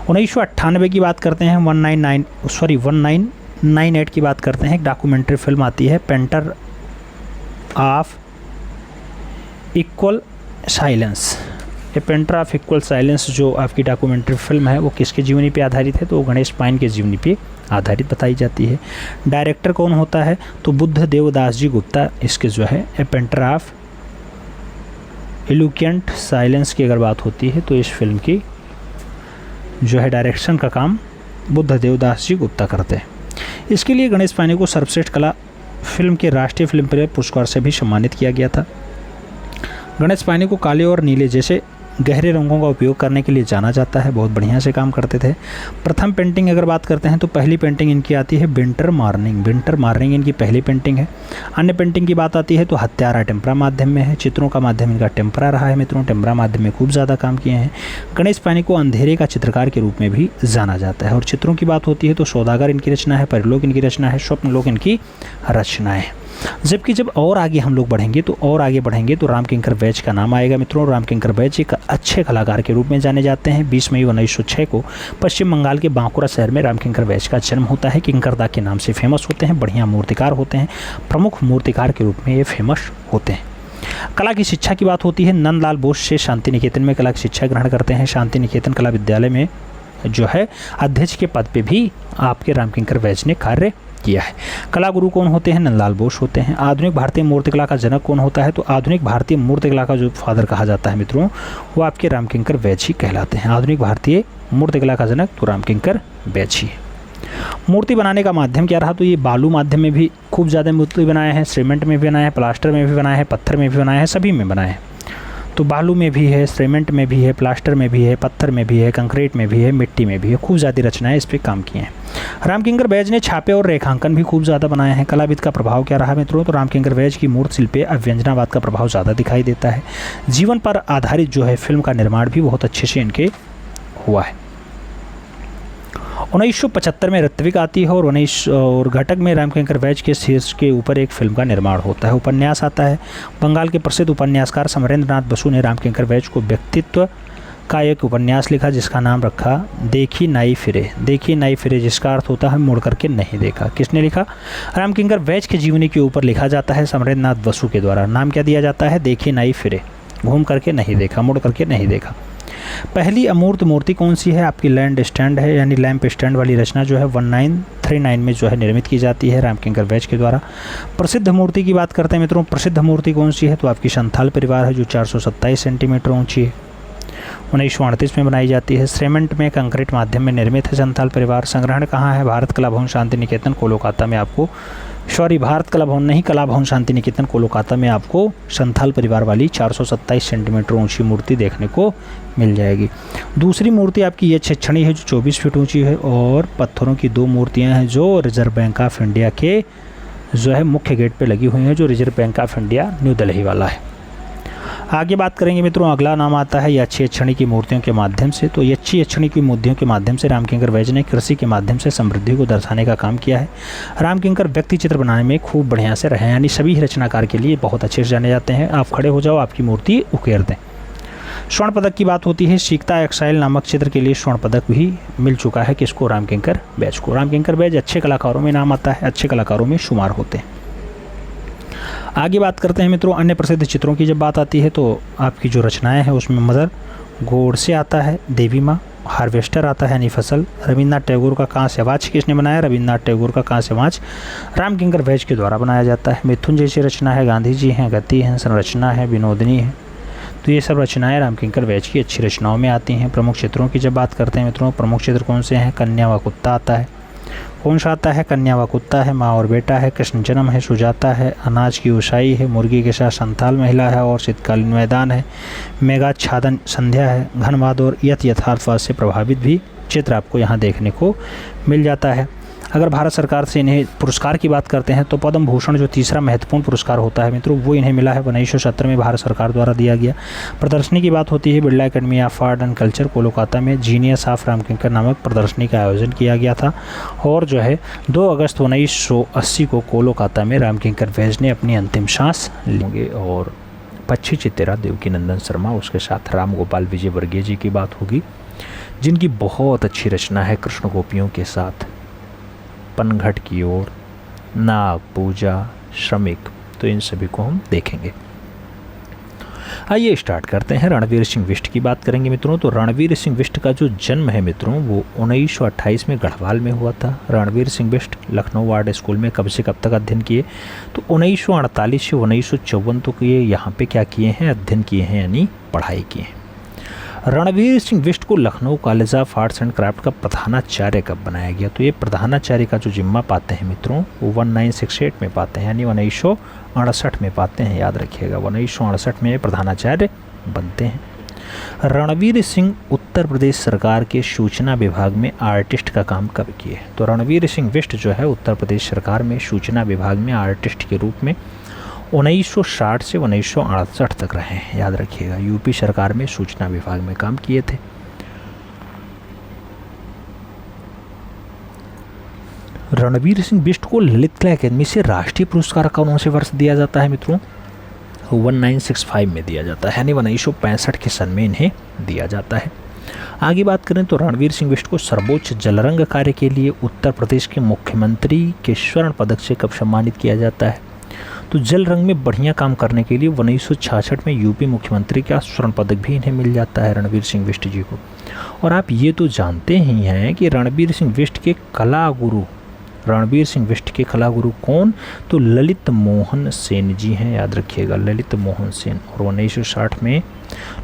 1998 की बात करते हैं, 1998 की बात करते हैं, एक डॉक्यूमेंट्री फिल्म आती है पेंटर ऑफ इक्वल साइलेंस। ये पेंटर ऑफ इक्वल साइलेंस जो आपकी डॉक्यूमेंट्री फिल्म है वो किसके जीवनी पे आधारित है, तो गणेश पायन के जीवनी पे आधारित बताई जाती है। डायरेक्टर कौन होता है, तो बुद्ध देवदास जी गुप्ता इसके जो है ए पेंटर ऑफ इलुकेंट साइलेंस की अगर बात होती है तो इस फिल्म की जो है डायरेक्शन का काम बुद्ध देवदास जी गुप्ता करते हैं। इसके लिए गणेश पायनी को सर्वश्रेष्ठ कला फिल्म के राष्ट्रीय फिल्म फेयर पुरस्कार से भी सम्मानित किया गया था। गणेश पायनी को काले और नीले जैसे गहरे रंगों का उपयोग करने के लिए जाना जाता है, बहुत बढ़िया से काम करते थे। प्रथम पेंटिंग अगर बात करते हैं तो पहली पेंटिंग इनकी आती है विंटर मॉर्निंग। विंटर मॉर्निंग इनकी पहली पेंटिंग है। अन्य पेंटिंग की बात आती है तो हत्यारा टेम्परा माध्यम में है। चित्रों का माध्यम इनका टेम्परा रहा है मित्रों, टेम्परा माध्यम में खूब ज़्यादा काम किए हैं। गणेश पायनी को अंधेरे का चित्रकार के रूप में भी जाना जाता है। और चित्रों की बात होती है तो सौदागर इनकी रचना है, परिलोक इनकी रचना है, स्वप्नलोक इनकी रचनाएँ हैं। जबकि जब और आगे हम लोग बढ़ेंगे तो रामकिंकर बैज का नाम आएगा मित्रों। रामकिंकर बैज एक अच्छे कलाकार के रूप में जाने जाते हैं। 20 मई 1906 को पश्चिम बंगाल के बांकुरा शहर में रामकिंकर बैज का जन्म होता है। किंकरदा के नाम से फेमस होते हैं, बढ़िया मूर्तिकार होते हैं, प्रमुख मूर्तिकार के रूप में ये फेमस होते हैं। कला की शिक्षा की बात होती है, नंदलाल बोस से शांति निकेतन में कला की शिक्षा ग्रहण करते हैं। शांति निकेतन कला विद्यालय में जो है अध्यक्ष के पद पे भी आपके रामकिंकर बैज ने कार्य किया है। कला गुरु कौन होते हैं, नंदलाल बोस होते हैं। आधुनिक भारतीय मूर्तिकला का जनक कौन होता है, तो आधुनिक भारतीय मूर्तिकला का जो फादर कहा जाता है मित्रों वो आपके रामकिंकर बैज ही कहलाते हैं। आधुनिक भारतीय मूर्तिकला का जनक तो रामकिंकर बैज ही है। मूर्ति बनाने का माध्यम क्या रहा, तो ये बालू माध्यम में भी खूब ज़्यादा मूर्ति बनाए हैं, सीमेंट में भी बनाए हैं, प्लास्टर में भी बनाए हैं, पत्थर में भी बनाए हैं, सभी में बनाए हैं। तो बालू में भी है, सीमेंट में भी है, प्लास्टर में भी है, पत्थर में भी है, कंक्रीट में भी है, मिट्टी में भी है, खूब ज़्यादा रचनाएं इस पर काम किए हैं। रामकिंकर बैज ने छापे और रेखांकन भी खूब ज़्यादा बनाए हैं। कलाविद का प्रभाव क्या रहा मित्रों, तो रामकिंकर बैज की मूर्ति शिल्प पे अव्यंजनावाद का प्रभाव ज़्यादा दिखाई देता है। जीवन पर आधारित जो है फिल्म का निर्माण भी बहुत अच्छे से इनके हुआ है। 1975 में ऋत्विक आती है और घटक में रामकिंकर बैज के शीर्ष के ऊपर एक फिल्म का निर्माण होता है। उपन्यास आता है। बंगाल के प्रसिद्ध उपन्यासकार समरेंद्र नाथ बसु ने रामकिंकर बैज को व्यक्तित्व का एक उपन्यास लिखा जिसका नाम रखा देखी नाई फिरे। देखी नाई फिरे जिसका अर्थ होता है मुड़ करके नहीं देखा। किसने लिखा, रामकिंकर बैज की जीवनी के ऊपर लिखा जाता है समरेंद्र नाथ बसु के द्वारा। नाम क्या दिया जाता है, देखी नाई फिरे, घूम करके नहीं देखा, मुड़ करके नहीं देखा। पहली अमूर्त मूर्ति कौन सी है, आपकी लैंड स्टैंड है, यानी लैंप स्टैंड वाली रचना जो है 1939 में जो है निर्मित की जाती है रामकिंकर बैज के द्वारा। प्रसिद्ध मूर्ति की बात करते हैं मित्रों, प्रसिद्ध मूर्ति कौन सी है, तो आपकी संथाल परिवार है जो 427 सेंटीमीटर ऊंची है, 1938 में बनाई जाती है। सीमेंट में कंक्रीट माध्यम में निर्मित है संथाल परिवार। संग्रहण कहाँ है, भारत कला भवन शांति निकेतन कोलकाता में आपको, भारत कला भवन नहीं, कला भवन शांति निकेतन कोलकाता में आपको संथाल परिवार वाली 427 सेंटीमीटर ऊंची मूर्ति देखने को मिल जाएगी। दूसरी मूर्ति आपकी ये छछड़ी है जो 24 फीट ऊंची है और पत्थरों की 2 मूर्तियां हैं जो रिजर्व बैंक ऑफ इंडिया के जो है मुख्य गेट पे लगी हुई हैं, जो reserve bank of India new Delhi वाला है। आगे बात करेंगे मित्रों, अगला नाम आता है यक्षी यक्षिणी की मूर्तियों के माध्यम से। तो यक्षी यक्षिणी की मूर्तियों के माध्यम से रामकिंकर बैज ने कृषि के माध्यम से समृद्धि को दर्शाने का काम किया है। रामकिंकर व्यक्ति चित्र बनाने में खूब बढ़िया से रहे, यानी सभी रचनाकार के लिए बहुत अच्छे से जाने जाते हैं। आप खड़े हो जाओ, आपकी मूर्ति उकेर दें। स्वर्ण पदक की बात होती है, सीखता एक्साइल नामक चित्र के लिए स्वर्ण पदक भी मिल चुका है किसको, रामकिंकर बैज को। रामकिंकर बैज अच्छे कलाकारों में नाम आता है, अच्छे कलाकारों में शुमार होते हैं। आगे बात करते हैं मित्रों, अन्य प्रसिद्ध चित्रों की जब बात आती है तो आपकी जो रचनाएं हैं उसमें मदर गोडसे आता है, देवी माँ, हार्वेस्टर आता है यानी फसल। रविन्द्रनाथ टैगोर का कांस्य वाच किसने बनाया? रविन्द्रनाथ टैगोर का कांस्य वाच रामकिंकर वैज के द्वारा बनाया जाता है। मिथुन जैसी रचना है, गांधी जी हैं, गति है, संरचना है, विनोदनी है। तो ये सब रचनाएं रामकिंकर वैज की अच्छी रचनाओं में आती हैं। प्रमुख चित्रों की जब बात करते हैं मित्रों, प्रमुख चित्र कौन से हैं? कन्या व कुत्ता आता है। कौन सा आता है? कन्या व कुत्ता है। माँ और बेटा है। कृष्ण जन्म है। सुजाता है। अनाज की ओसाई है। मुर्गी के साथ संथाल महिला है और शीतकालीन मैदान है। मेघाच्छादन संध्या है। घनवाद और यथार्थवाद से प्रभावित भी चित्र आपको यहाँ देखने को मिल जाता है। अगर भारत सरकार से इन्हें पुरस्कार की बात करते हैं तो पद्म भूषण जो तीसरा महत्वपूर्ण पुरस्कार होता है मित्रों, वो इन्हें मिला है 1917 में भारत सरकार द्वारा दिया गया। प्रदर्शनी की बात होती है, Birla academy of art and culture Kolkata में जीनियस ऑफ रामकिंकर नामक प्रदर्शनी का आयोजन किया गया था और जो है 2 अगस्त 1980 को कोलकाता में रामकिंकर वैज ने अपनी अंतिम सांस लेंगे। और पक्षी चित्रा देवकीनंदन शर्मा, उसके साथ राम गोपाल विजय वर्गीय जी की बात होगी, जिनकी बहुत अच्छी रचना है कृष्ण गोपियों के साथ, पनघट की ओर, नाग पूजा, श्रमिक। तो इन सभी को हम देखेंगे। आइए स्टार्ट करते हैं। रणवीर सिंह बिष्ट की बात करेंगे मित्रों। तो रणवीर सिंह बिष्ट का जो जन्म है मित्रों वो 1928 में गढ़वाल में हुआ था। रणवीर सिंह बिष्ट लखनऊ आर्ट स्कूल में कब से कब तक अध्ययन किए? तो 1948 से 1954 तक ये यहाँ पे क्या किए हैं? अध्ययन किए हैं यानी पढ़ाई की है। रणवीर सिंह बिष्ट को Lucknow college of arts and craft का प्रधानाचार्य कब बनाया गया? तो ये प्रधानाचार्य का जो जिम्मा पाते हैं मित्रों वो 1968 में पाते हैं यानी 1968 में पाते हैं। याद रखिएगा 1968 में प्रधानाचार्य बनते हैं। रणवीर सिंह उत्तर प्रदेश सरकार के सूचना विभाग में आर्टिस्ट का काम कब किए? तो रणवीर सिंह बिष्ट जो है उत्तर प्रदेश सरकार में सूचना विभाग में आर्टिस्ट के रूप में 1960 से 1968 तक रहे हैं। याद रखिएगा यूपी सरकार में सूचना विभाग में काम किए थे। रणवीर सिंह बिष्ट को ललित कला अकादमी से राष्ट्रीय पुरस्कार कौन से वर्ष दिया जाता है मित्रों? 1965 में दिया जाता है यानी 1965 के सन में इन्हें दिया जाता है। आगे बात करें तो रणवीर सिंह बिष्ट को सर्वोच्च जलरंग कार्य के लिए उत्तर प्रदेश के मुख्यमंत्री के स्वर्ण पदक से कब सम्मानित किया जाता है? तो जल रंग में बढ़िया काम करने के लिए 1966 में यूपी मुख्यमंत्री का स्वर्ण पदक भी इन्हें मिल जाता है रणवीर सिंह बिष्ट जी को। और आप ये तो जानते ही हैं कि रणवीर सिंह बिष्ट के कला गुरु कौन? तो ललित मोहन सेन जी हैं। याद रखिएगा ललित मोहन सेन। और 1960 में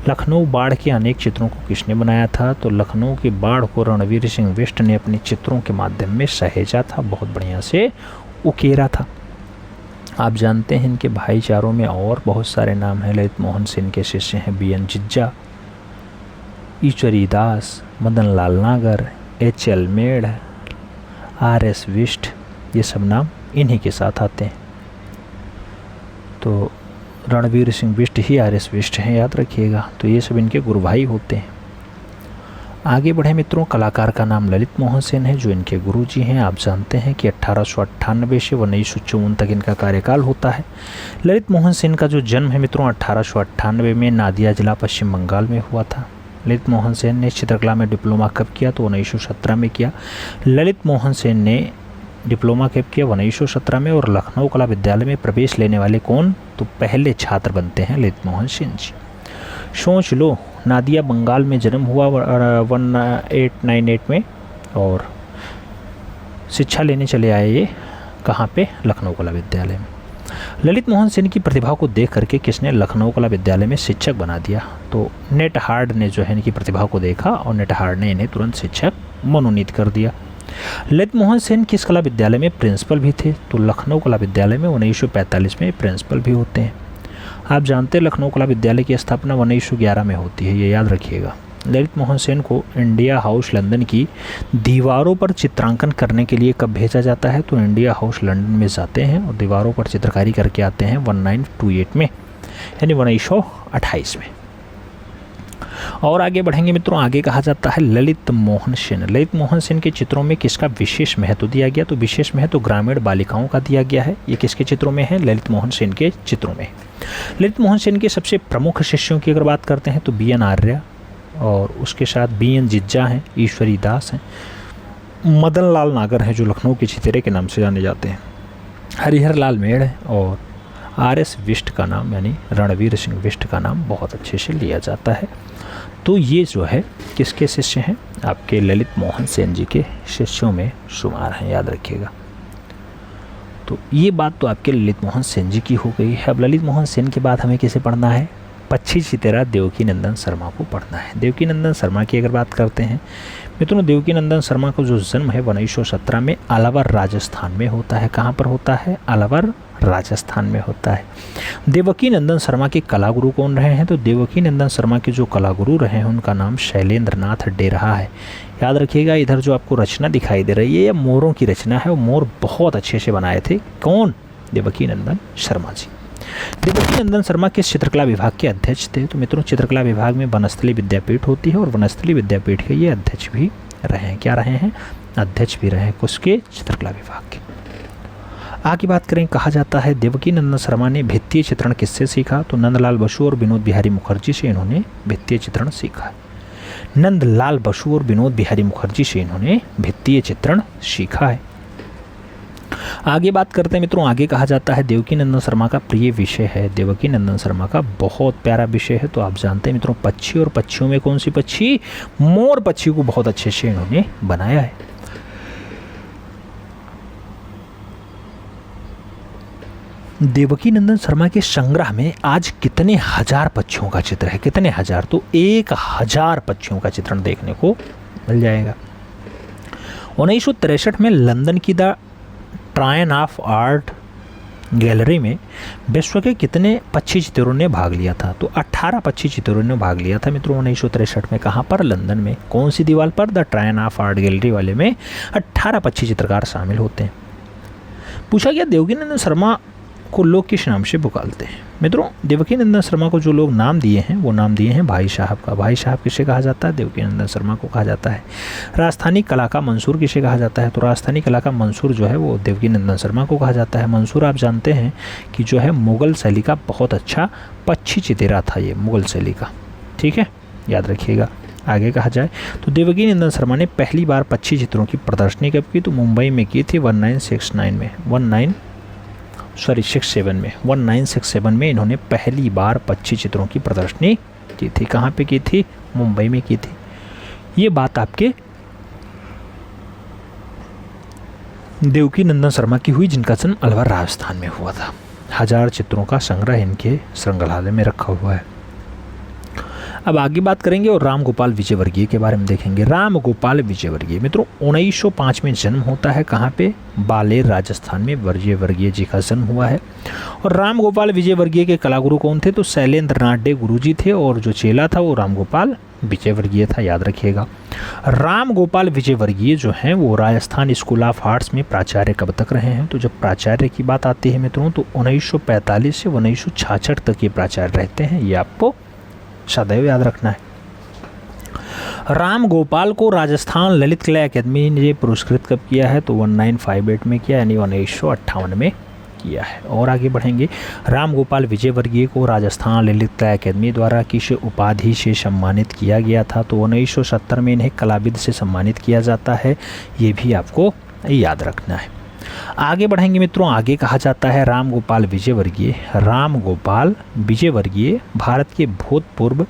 लखनऊ बाढ़ के अनेक चित्रों को किसने बनाया था? तो लखनऊ की बाढ़ को रणवीर सिंह बिष्ट ने अपने चित्रों के माध्यम में सहेजा था, बहुत बढ़िया से उकेरा था। आप जानते हैं इनके भाईचारों में और बहुत सारे नाम हैं। ललित मोहन सेन के शिष्य हैं BN जिज्जा, ईश्वरी दास, मदन लाल नागर, HL मेढ़, RS बिष्ट, ये सब नाम इन्हीं के साथ आते हैं। तो रणवीर सिंह बिष्ट ही RS बिष्ट हैं, याद रखिएगा। तो ये सब इनके गुरु भाई होते हैं। आगे बढ़े मित्रों, कलाकार का नाम ललित मोहन सेन है जो इनके गुरुजी हैं। आप जानते हैं कि 1898 से 1954 तक इनका कार्यकाल होता है। ललित मोहन सेन का जो जन्म है मित्रों 1898 में नादिया जिला पश्चिम बंगाल में हुआ था। ललित मोहन सेन ने चित्रकला में डिप्लोमा कब किया? तो 1917 में किया। ललित मोहन सेन ने डिप्लोमा कब किया? 1917 में। और लखनऊ कला विद्यालय में प्रवेश लेने वाले कौन? तो पहले छात्र बनते हैं ललित मोहन सेन जी। सोच लो, नादिया बंगाल में जन्म हुआ 1898 में और शिक्षा लेने चले आए ये कहाँ पे? लखनऊ कला विद्यालय में। ललित मोहन सेन की प्रतिभा को देख करके किसने लखनऊ कला विद्यालय में शिक्षक बना दिया? तो नेट हार्ड ने जो है इनकी प्रतिभा को देखा और नेट हार्ड ने इन्हें तुरंत शिक्षक मनोनीत कर दिया। ललित मोहन सेन किस कला विद्यालय में प्रिंसिपल भी थे? तो लखनऊ कला विद्यालय में 1945 में प्रिंसिपल भी होते हैं। आप जानते हैं लखनऊ कला विद्यालय की स्थापना 1911 में होती है, ये याद रखिएगा। ललित मोहन सेन को इंडिया हाउस लंदन की दीवारों पर चित्रांकन करने के लिए कब भेजा जाता है? तो इंडिया हाउस लंदन में जाते हैं और दीवारों पर चित्रकारी करके आते हैं 1928 में यानी 1928 में। और आगे बढ़ेंगे मित्रों, आगे कहा जाता है ललित मोहन सेन। ललित मोहन सेन के चित्रों में किसका विशेष महत्व दिया गया? तो विशेष महत्व ग्रामीण बालिकाओं का दिया गया है। ये किसके चित्रों में है? ललित मोहन सेन के चित्रों में। ललित मोहन सेन के सबसे प्रमुख शिष्यों की अगर बात करते हैं तो BN आर्य और उसके साथ BN जिज्जा हैं, ईश्वरी दास हैं, मदन लाल नागर हैं जो लखनऊ के छितेरे के नाम से जाने जाते हैं, हरिहर लाल मेढ़ और RS बिष्ट का नाम यानी रणवीर सिंह बिष्ट का नाम बहुत अच्छे से लिया जाता है। तो ये जो है किसके शिष्य हैं, आपके ललित मोहन सेन जी के शिष्यों में शुमार हैं, याद रखिएगा। तो ये बात तो आपके ललित मोहन सेन जी की हो गई है। अब ललित मोहन सेन के बाद हमें किसे पढ़ना है, पक्षी चितेरा देवकीनंदन शर्मा को पढ़ना है। देवकीनंदन शर्मा की अगर बात करते हैं मित्रों, देवकीनंदन शर्मा का जो जन्म है 1917 में अलवर राजस्थान में होता है। कहाँ पर होता है, अलवर राजस्थान में होता है। देवकीनंदन शर्मा के कलागुरु कौन रहे हैं, तो देवकीनंदन शर्मा के जो कलागुरु रहे हैं उनका नाम शैलेंद्र नाथ डे रहा है। याद रखिएगा, इधर जो आपको रचना दिखाई दे रही है ये मोरों की रचना है, वो मोर बहुत अच्छे से बनाए थे। कौन, देवकीनंदन शर्मा जी। देवकीनंदन शर्मा किस चित्रकला विभाग के अध्यक्ष थे, तो मित्रों चित्रकला विभाग में वनस्थली विद्यापीठ होती है और वनस्थली विद्यापीठ के ये अध्यक्ष भी रहे हैं। क्या रहे हैं, अध्यक्ष भी रहे हैं, किसके, चित्रकला विभाग के। आगे बात करें, कहा जाता है देवकीनंदन शर्मा ने भित्तीय चित्रण किससे सीखा, तो नंदलाल बसु और विनोद बिहारी मुखर्जी से इन्होंने भित्तीय चित्रण सीखा। नंदलाल बसु और विनोद बिहारी मुखर्जी से इन्होंने भित्तीय चित्रण सीखा है। आगे बात करते हैं मित्रों, आगे कहा जाता है देवकीनंदन शर्मा का प्रिय विषय है। देवकीनंदन शर्मा का बहुत प्यारा विषय है, तो आप जानते हैं मित्रों पक्षी, और पक्षियों में कौन सी पक्षी, मोर पक्षी को बहुत अच्छे से इन्होंने बनाया है। देवकीनंदन शर्मा के संग्रह में आज कितने हजार पक्षियों का चित्र है, कितने हजार, तो 1000 पक्षियों का चित्रण देखने को मिल जाएगा। 1963 में लंदन की द ट्रायन ऑफ आर्ट गैलरी में विश्व के कितने पक्षी चित्रों ने भाग लिया था, तो 18 पक्षी चित्रों ने भाग लिया था मित्रों 1963 में। कहाँ पर, लंदन में। कौन सी दीवार पर, द ट्रायन ऑफ आर्ट गैलरी वाले में 18 पक्षी चित्रकार शामिल होते हैं। पूछा गया देवकीनंदन शर्मा को लोग किस नाम से पुकारते हैं। मित्रों देवकीनंदन शर्मा को जो लोग नाम दिए हैं वो नाम दिए हैं भाई साहब का। भाई साहब किसे कहा जाता है, देवकीनंदन शर्मा को कहा जाता है। राजस्थानी कला का मंसूर किसे कहा जाता है, तो राजस्थानी कला का मंसूर जो है वो देवकीनंदन शर्मा को कहा जाता है। मंसूर आप जानते हैं कि जो है मुगल शैली का बहुत अच्छा पक्षी चितेरा था, ये मुगल शैली का, ठीक है, याद रखिएगा। आगे कहा जाए तो देवकीनंदन शर्मा ने पहली बार पक्षी चित्रों की प्रदर्शनी कब की, तो मुंबई में की थी 1967 में इन्होंने पहली बार पक्षी चित्रों की प्रदर्शनी की थी। कहाँ पे की थी, मुंबई में की थी। ये बात आपके देवकीनंदन शर्मा की हुई, जिनका जन्म अलवर राजस्थान में हुआ था। 1000 चित्रों का संग्रह इनके संग्रहालय में रखा हुआ है। अब आगे बात करेंगे और राम गोपाल विजयवर्गीय के बारे में देखेंगे। राम गोपाल विजयवर्गीय मित्रों 1905 में जन्म होता है। कहाँ पे, बालेर राजस्थान में विजयवर्गीय जी का जन्म हुआ है। और राम गोपाल विजयवर्गीय के कलागुरु कौन थे, तो शैलेंद्र नाथ डे गुरुजी थे, और जो चेला था वो राम गोपाल विजयवर्गीय था, याद रखिएगा। राम गोपाल विजयवर्गीय जो हैं वो राजस्थान स्कूल ऑफ आर्ट्स में प्राचार्य कब तक रहे हैं, तो जब प्राचार्य की बात आती है मित्रों तो 1945 से 1966 तक ये प्राचार्य रहते हैं, ये आपको सदैव याद रखना है। राम गोपाल को राजस्थान ललित कला अकादमी ने पुरस्कृत कब किया है, तो 1958 में किया, यानी 1958 में किया है। और आगे बढ़ेंगे, राम गोपाल विजयवर्गीय को राजस्थान ललित कला अकादमी द्वारा किस उपाधि से सम्मानित किया गया था, तो 1970 में इन्हें कलाविद से सम्मानित किया जाता है, ये भी आपको याद रखना है। आगे बढ़ेंगे मित्रों, आगे कहा जाता है राम गोपाल विजयवर्गीय भारत के भूतपूर्व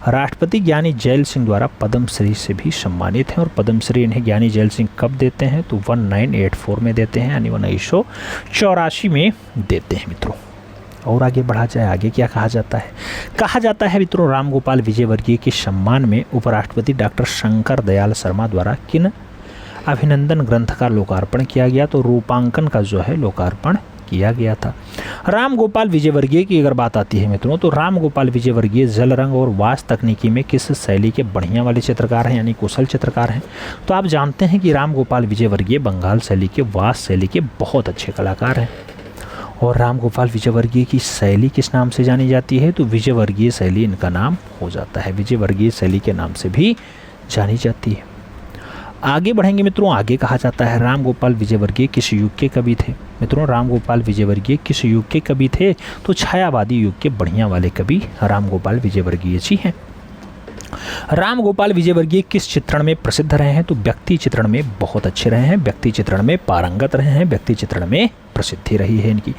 राष्ट्रपति ज्ञानी जैल सिंह द्वारा पद्मश्री से भी सम्मानित हैं। और पद्मश्री इन्हें ज्ञानी जैल सिंह कब देते हैं, तो 1984 में देते हैं, यानी 1984 में देते हैं मित्रों। और आगे बढ़ा जाए, आगे क्या कहा जाता है, कहा जाता है मित्रों राम गोपाल विजयवर्गीय के सम्मान में उपराष्ट्रपति डॉक्टर शंकर दयाल शर्मा द्वारा किन अभिनंदन ग्रंथ का लोकार्पण किया गया, तो रूपांकन का जो है लोकार्पण किया गया था। राम गोपाल विजयवर्गीय की अगर बात आती है मित्रों तो राम गोपाल विजयवर्गीय जल रंग और वास्तु तकनीकी में किस शैली के बढ़िया वाले चित्रकार हैं, यानी कुशल चित्रकार हैं। तो आप जानते हैं कि राम गोपाल विजयवर्गीय बंगाल शैली के वास्तु शैली के बहुत अच्छे कलाकार हैं। और राम गोपाल विजयवर्गीय की शैली किस नाम से जानी जाती है, तो विजयवर्गीय शैली इनका नाम हो जाता है, विजयवर्गीय शैली के नाम से भी जानी जाती है। आगे बढ़ेंगे मित्रों, आगे कहा जाता है राम गोपाल विजयवर्गीय किस युग के कवि थे। मित्रों राम गोपाल विजयवर्गीय किस युग के कवि थे, तो छायावादी युग के बढ़िया वाले कवि राम गोपाल विजयवर्गीय जी हैं। राम गोपाल विजयवर्गीय किस चित्रण में प्रसिद्ध रहे हैं? तो व्यक्ति चित्रण में बहुत अच्छे रहे हैं, व्यक्ति चित्रण में पारंगत रहे हैं, व्यक्ति चित्रण में प्रसिद्धि रही है इनकी।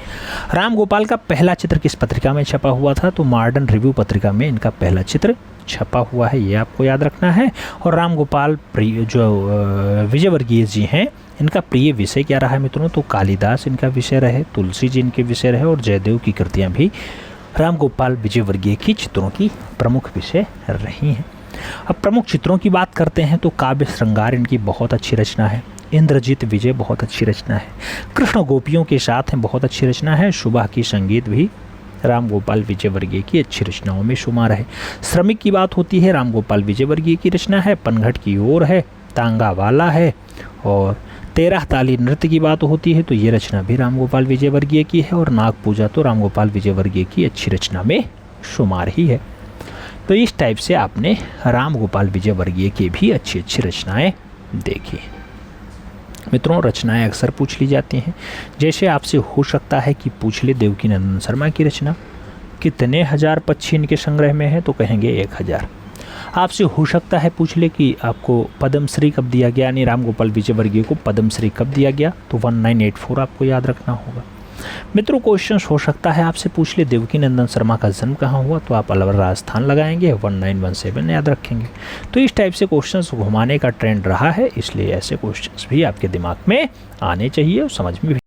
राम गोपाल का पहला चित्र किस पत्रिका में छपा हुआ था? तो मॉडर्न रिव्यू पत्रिका में इनका पहला चित्र छपा हुआ है, ये आपको याद रखना है। और राम गोपाल जो विजयवर्गीय जी हैं, इनका प्रिय विषय क्या रहा है मित्रों? तो कालिदास इनका विषय रहे, तुलसी जी इनके विषय रहे, और जयदेव की कृतियाँ भी राम गोपाल विजयवर्गीय की चित्रों की प्रमुख विषय रही हैं। अब प्रमुख चित्रों की बात करते हैं तो काव्य श्रृंगार इनकी बहुत अच्छी रचना है, इंद्रजीत विजय बहुत अच्छी रचना है, कृष्ण गोपियों के साथ हैं बहुत अच्छी रचना है, सुबह की संगीत भी राम गोपाल विजयवर्गीय की अच्छी रचनाओं में शुमार है। श्रमिक की बात होती है, राम गोपाल विजयवर्गीय की रचना है। पनघट की ओर है, तांगा वाला है, और 13 ताली नृत्य की बात होती है तो ये रचना भी राम गोपाल विजयवर्गीय की है। और नाग पूजा तो राम गोपाल विजयवर्गीय की अच्छी रचना में शुमार ही है। तो इस टाइप से आपने राम गोपाल विजयवर्गीय की भी अच्छी अच्छी रचनाएं देखी। मित्रों, रचनाएं अक्सर पूछ ली जाती हैं, जैसे आपसे हो सकता है कि पूछ ले देवकीनंदन शर्मा की रचना कितने हजार पक्षी इनके संग्रह में है? तो कहेंगे 1000। आपसे हो सकता है पूछ ले कि आपको पद्मश्री कब दिया गया, यानी राम गोपाल विजयवर्गीय को पद्मश्री कब दिया गया? तो 1984 आपको याद रखना होगा। मित्रों, क्वेश्चन हो सकता है आपसे पूछ ले देवकीनंदन शर्मा का जन्म कहाँ हुआ? तो आप अलवर राजस्थान लगाएंगे, 1917 याद रखेंगे। तो इस टाइप से क्वेश्चंस घुमाने का ट्रेंड रहा है, इसलिए ऐसे क्वेश्चंस भी आपके दिमाग में आने चाहिए और समझ में भी